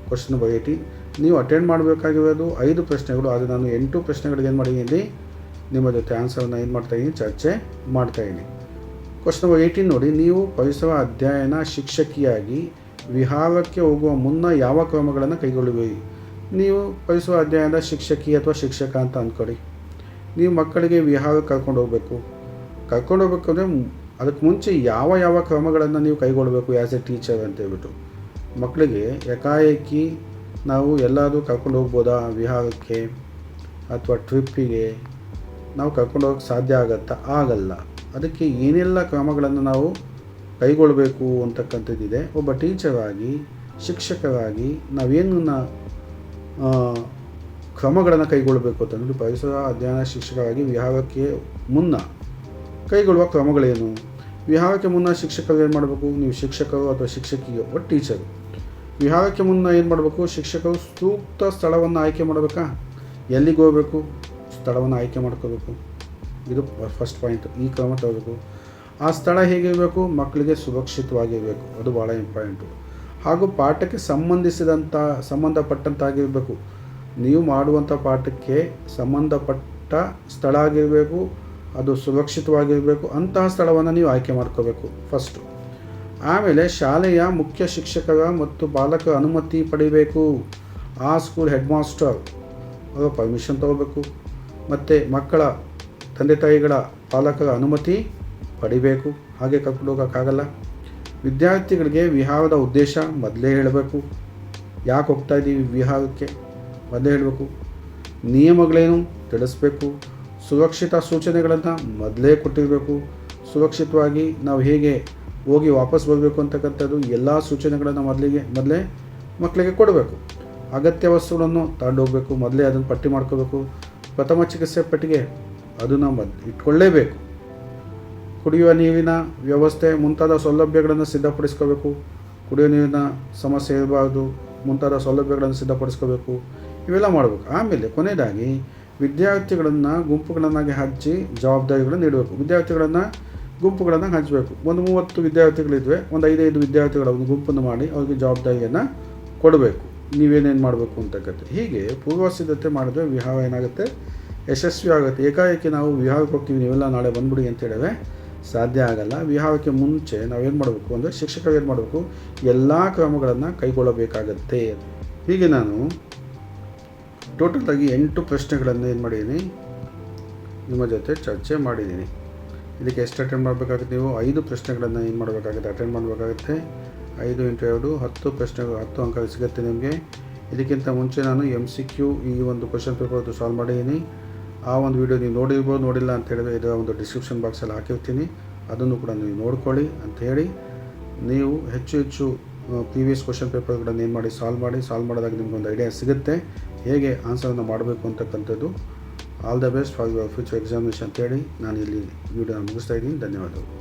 A: Question number 18. ನೀವು ಅಟೆಂಡ್ ಮಾಡಬೇಕಾಗಿರೋದು 5 ಪ್ರಶ್ನೆಗಳು. ಆದರೆ ನಾನು 8 ಪ್ರಶ್ನೆಗಳಿಗೆ ಏನು ಮಾಡಿದ್ದೀನಿ, ನಿಮ್ಮ ಜೊತೆ ಆನ್ಸರನ್ನು ಏನು ಮಾಡ್ತಾಯಿದ್ದೀನಿ, ಚರ್ಚೆ ಮಾಡ್ತಾಯಿದ್ದೀನಿ. ಕ್ವಶನ್ ನಂಬರ್ 18 ನೋಡಿ. ನೀವು ಪರಿಸರ ಅಧ್ಯಯನ ಶಿಕ್ಷಕಿಯಾಗಿ ವಿಹಾರಕ್ಕೆ ಹೋಗುವ ಮುನ್ನ ಯಾವ ಕ್ರಮಗಳನ್ನು ಕೈಗೊಳ್ಳುವಿರಿ? ನೀವು ಪರಿಸರ ಅಧ್ಯಯನದ ಶಿಕ್ಷಕಿ ಅಥವಾ ಶಿಕ್ಷಕ ಅಂತ ಅಂದ್ಕೊಳ್ಳಿ. ನೀವು ಮಕ್ಕಳಿಗೆ ವಿಹಾರಕ್ಕೆ ಕರ್ಕೊಂಡು ಹೋಗಬೇಕು ಅಂದರೆ ಅದಕ್ಕೆ ಮುಂಚೆ ಯಾವ ಕ್ರಮಗಳನ್ನು ನೀವು ಕೈಗೊಳ್ಳಬೇಕು ಆ್ಯಸ್ ಎ ಟೀಚರ್ ಅಂತ ಹೇಳ್ಬಿಟ್ಟು. ಮಕ್ಕಳಿಗೆ ಏಕಾಏಕಿ ನಾವು ಎಲ್ಲಾದರೂ ಕರ್ಕೊಂಡು ಹೋಗ್ಬೋದಾ ವಿಹಾರಕ್ಕೆ ಅಥವಾ ಟ್ರಿಪ್ಪಿಗೆ? ನಾವು ಕರ್ಕೊಂಡು ಹೋಗೋಕ್ಕೆ ಸಾಧ್ಯ ಆಗತ್ತಾ? ಆಗಲ್ಲ. ಅದಕ್ಕೆ ಏನೆಲ್ಲ ಕ್ರಮಗಳನ್ನು ನಾವು ಕೈಗೊಳ್ಳಬೇಕು ಅಂತಕ್ಕಂಥದ್ದಿದೆ. ಒಬ್ಬ ಟೀಚರಾಗಿ, ಶಿಕ್ಷಕರಾಗಿ ನಾವೇನನ್ನ ಕ್ರಮಗಳನ್ನು ಕೈಗೊಳ್ಳಬೇಕು ಅಂತಂದರೆ, ಪರಿಸರ ಅಧ್ಯಯನ ಶಿಕ್ಷಕರಾಗಿ ವಿಹಾರಕ್ಕೆ ಮುನ್ನ ಕೈಗೊಳ್ಳುವ ಕ್ರಮಗಳೇನು? ವಿಹಾರಕ್ಕೆ ಮುನ್ನ ಶಿಕ್ಷಕರು ಏನು ಮಾಡಬೇಕು? ನೀವು ಶಿಕ್ಷಕರು ಅಥವಾ ಶಿಕ್ಷಕಿಗೆ ಒಟ್ಟು ಟೀಚರು. ವಿಹಾರಕ್ಕೆ ಮುನ್ನ ಏನು ಮಾಡಬೇಕು? ಶಿಕ್ಷಕರು ಸೂಕ್ತ ಸ್ಥಳವನ್ನು ಆಯ್ಕೆ ಮಾಡಬೇಕಾ? ಎಲ್ಲಿಗೆ ಹೋಗಬೇಕು? ಸ್ಥಳವನ್ನು ಆಯ್ಕೆ ಮಾಡ್ಕೋಬೇಕು. ಇದು ಫಸ್ಟ್ ಪಾಯಿಂಟ್. ಈ ಕ್ರಮ ತಗೋಬೇಕು. ಆ ಸ್ಥಳ ಹೇಗಿರಬೇಕು? ಮಕ್ಕಳಿಗೆ ಸುರಕ್ಷಿತವಾಗಿರಬೇಕು. ಅದು ಭಾಳ ಇಂಪಾರ್ಟೆಂಟು. ಹಾಗೂ ಪಾಠಕ್ಕೆ ಸಂಬಂಧಪಟ್ಟಂತಾಗಿರಬೇಕು. ನೀವು ಮಾಡುವಂಥ ಪಾಠಕ್ಕೆ ಸಂಬಂಧಪಟ್ಟ ಸ್ಥಳ ಆಗಿರಬೇಕು, ಅದು ಸುರಕ್ಷಿತವಾಗಿರಬೇಕು. ಅಂತಹ ಸ್ಥಳವನ್ನು ನೀವು ಆಯ್ಕೆ ಮಾಡ್ಕೋಬೇಕು ಫಸ್ಟು. ಆಮೇಲೆ ಶಾಲೆಯ ಮುಖ್ಯ ಶಿಕ್ಷಕರ ಮತ್ತು ಪಾಲಕರ ಅನುಮತಿ ಪಡಿಬೇಕು. ಆ ಸ್ಕೂಲ್ ಹೆಡ್ ಮಾಸ್ಟರ್ ಅವರ ಪರ್ಮಿಷನ್ ತಗೋಬೇಕು. ಮತ್ತು ಮಕ್ಕಳ ತಂದೆ ತಾಯಿಗಳ ಪಾಲಕರ ಅನುಮತಿ ಪಡಿಬೇಕು. ಹಾಗೆ ಕರ್ಕೊಂಡು ಹೋಗೋಕ್ಕಾಗಲ್ಲ. ವಿದ್ಯಾರ್ಥಿಗಳಿಗೆ ವಿಹಾರದ ಉದ್ದೇಶ ಮೊದಲೇ ಹೇಳಬೇಕು. ಯಾಕೆ ಹೋಗ್ತಾ ಇದ್ದೀವಿ ವಿಹಾರಕ್ಕೆ ಮೊದಲೇ ಹೇಳಬೇಕು. ನಿಯಮಗಳೇನು ತಿಳಿಸ್ಬೇಕು. ಸುರಕ್ಷಿತ ಸೂಚನೆಗಳನ್ನು ಮೊದಲೇ ಕೊಟ್ಟಿರಬೇಕು. ಸುರಕ್ಷಿತವಾಗಿ ನಾವು ಹೇಗೆ ಹೋಗಿ ವಾಪಸ್ ಬರಬೇಕು ಅಂತಕ್ಕಂಥದ್ದು ಎಲ್ಲ ಸೂಚನೆಗಳನ್ನು ಮೊದಲೇ ಮಕ್ಕಳಿಗೆ ಕೊಡಬೇಕು. ಅಗತ್ಯ ವಸ್ತುಗಳನ್ನು ತಗೊಂಡೋಗ್ಬೇಕು. ಮೊದಲೇ ಅದನ್ನು ಪಟ್ಟಿ ಮಾಡ್ಕೋಬೇಕು. ಪ್ರಥಮ ಚಿಕಿತ್ಸೆ ಪೆಟ್ಟಿಗೆ ಅದನ್ನು ಇಟ್ಕೊಳ್ಳೇಬೇಕು. ಕುಡಿಯುವ ನೀರಿನ ವ್ಯವಸ್ಥೆ ಮುಂತಾದ ಸೌಲಭ್ಯಗಳನ್ನು ಸಿದ್ಧಪಡಿಸ್ಕೋಬೇಕು. ಕುಡಿಯುವ ನೀರಿನ ಸಮಸ್ಯೆ ಇರಬಾರ್ದು, ಮುಂತಾದ ಸೌಲಭ್ಯಗಳನ್ನು ಸಿದ್ಧಪಡಿಸ್ಕೋಬೇಕು. ಇವೆಲ್ಲ ಮಾಡಬೇಕು. ಆಮೇಲೆ ಕೊನೆಯದಾಗಿ ವಿದ್ಯಾರ್ಥಿಗಳನ್ನು ಗುಂಪುಗಳನ್ನಾಗಿ ಹಂಚಿ ಜವಾಬ್ದಾರಿಗಳನ್ನು ನೀಡಬೇಕು. ವಿದ್ಯಾರ್ಥಿಗಳನ್ನು ಗುಂಪುಗಳನ್ನು ಹಂಚಬೇಕು. ಒಂದು 30 ವಿದ್ಯಾರ್ಥಿಗಳಿದ್ದರೆ ಒಂದು 5 ವಿದ್ಯಾರ್ಥಿಗಳ ಒಂದು ಗುಂಪನ್ನು ಮಾಡಿ ಅವ್ರಿಗೆ ಜವಾಬ್ದಾರಿಯನ್ನು ಕೊಡಬೇಕು. ನೀವೇನೇನು ಮಾಡಬೇಕು ಅಂತಕ್ಕಂಥ. ಹೀಗೆ ಪೂರ್ವ ಸಿದ್ಧತೆ ಮಾಡಿದ್ರೆ ವಿಹಾರ ಏನಾಗುತ್ತೆ, ಯಶಸ್ವಿ ಆಗುತ್ತೆ. ಏಕಾಏಕಿ ನಾವು ವಿಹಾರಕ್ಕೆ ಹೋಗ್ತೀವಿ, ನೀವೆಲ್ಲ ನಾಳೆ ಬಂದ್ಬಿಡಿ ಅಂತ ಹೇಳಿದ್ರೆ ಸಾಧ್ಯ ಆಗಲ್ಲ. ವಿಹಾರಕ್ಕೆ ಮುಂಚೆ ನಾವೇನು ಮಾಡಬೇಕು ಅಂದರೆ ಶಿಕ್ಷಕರು ಏನು ಮಾಡಬೇಕು, ಎಲ್ಲ ಕ್ರಮಗಳನ್ನು ಕೈಗೊಳ್ಳಬೇಕಾಗತ್ತೆ. ಹೀಗೆ ನಾನು ಟೋಟಲಾಗಿ 8 ಪ್ರಶ್ನೆಗಳನ್ನು ಏನು ಮಾಡಿದ್ದೀನಿ, ನಿಮ್ಮ ಜೊತೆ ಚರ್ಚೆ ಮಾಡಿದ್ದೀನಿ. ಇದಕ್ಕೆ ಎಷ್ಟು ಅಟೆಂಡ್ ಮಾಡಬೇಕಾಗುತ್ತೆ? ನೀವು 5 ಪ್ರಶ್ನೆಗಳನ್ನು ಏನು ಮಾಡಬೇಕಾಗುತ್ತೆ, ಅಟೆಂಡ್ ಮಾಡಬೇಕಾಗುತ್ತೆ. 5 × 2 10 ಪ್ರಶ್ನೆಗಳು, 10 ಅಂಕ ಸಿಗುತ್ತೆ ನಿಮಗೆ. ಇದಕ್ಕಿಂತ ಮುಂಚೆ ನಾನು MCQ ಈ ಒಂದು ಕ್ವಶನ್ ಪೇಪರ್ದು ಸಾಲ್ವ್ ಮಾಡಿದ್ದೀನಿ. ಆ ಒಂದು ವಿಡಿಯೋ ನೀವು ನೋಡಿರ್ಬೋದು. ನೋಡಿಲ್ಲ ಅಂತ ಹೇಳಿದ್ರೆ ಇದರ ಒಂದು ಡಿಸ್ಕ್ರಿಪ್ಷನ್ ಬಾಕ್ಸಲ್ಲಿ ಹಾಕಿರ್ತೀನಿ, ಅದನ್ನು ಕೂಡ ನೀವು ನೋಡ್ಕೊಳ್ಳಿ ಅಂತ ಹೇಳಿ, ನೀವು ಹೆಚ್ಚು ಪ್ರೀವಿಯಸ್ ಕ್ವಶನ್ ಪೇಪರ್ಗಳನ್ನು ಏನು ಮಾಡಿ ಸಾಲ್ವ್ ಮಾಡಿದಾಗ ನಿಮಗೊಂದು ಐಡಿಯಾ ಸಿಗುತ್ತೆ ಹೇಗೆ ಆನ್ಸರನ್ನು ಮಾಡಬೇಕು ಅಂತಕ್ಕಂಥದ್ದು. All the best for your future examination ಅಂತೇಳಿ ನಾನು ಇಲ್ಲಿ ವಿಡಿಯೋನ ಮುಗಿಸ್ತಾ ಇದ್ದೀನಿ. ಧನ್ಯವಾದಗಳು.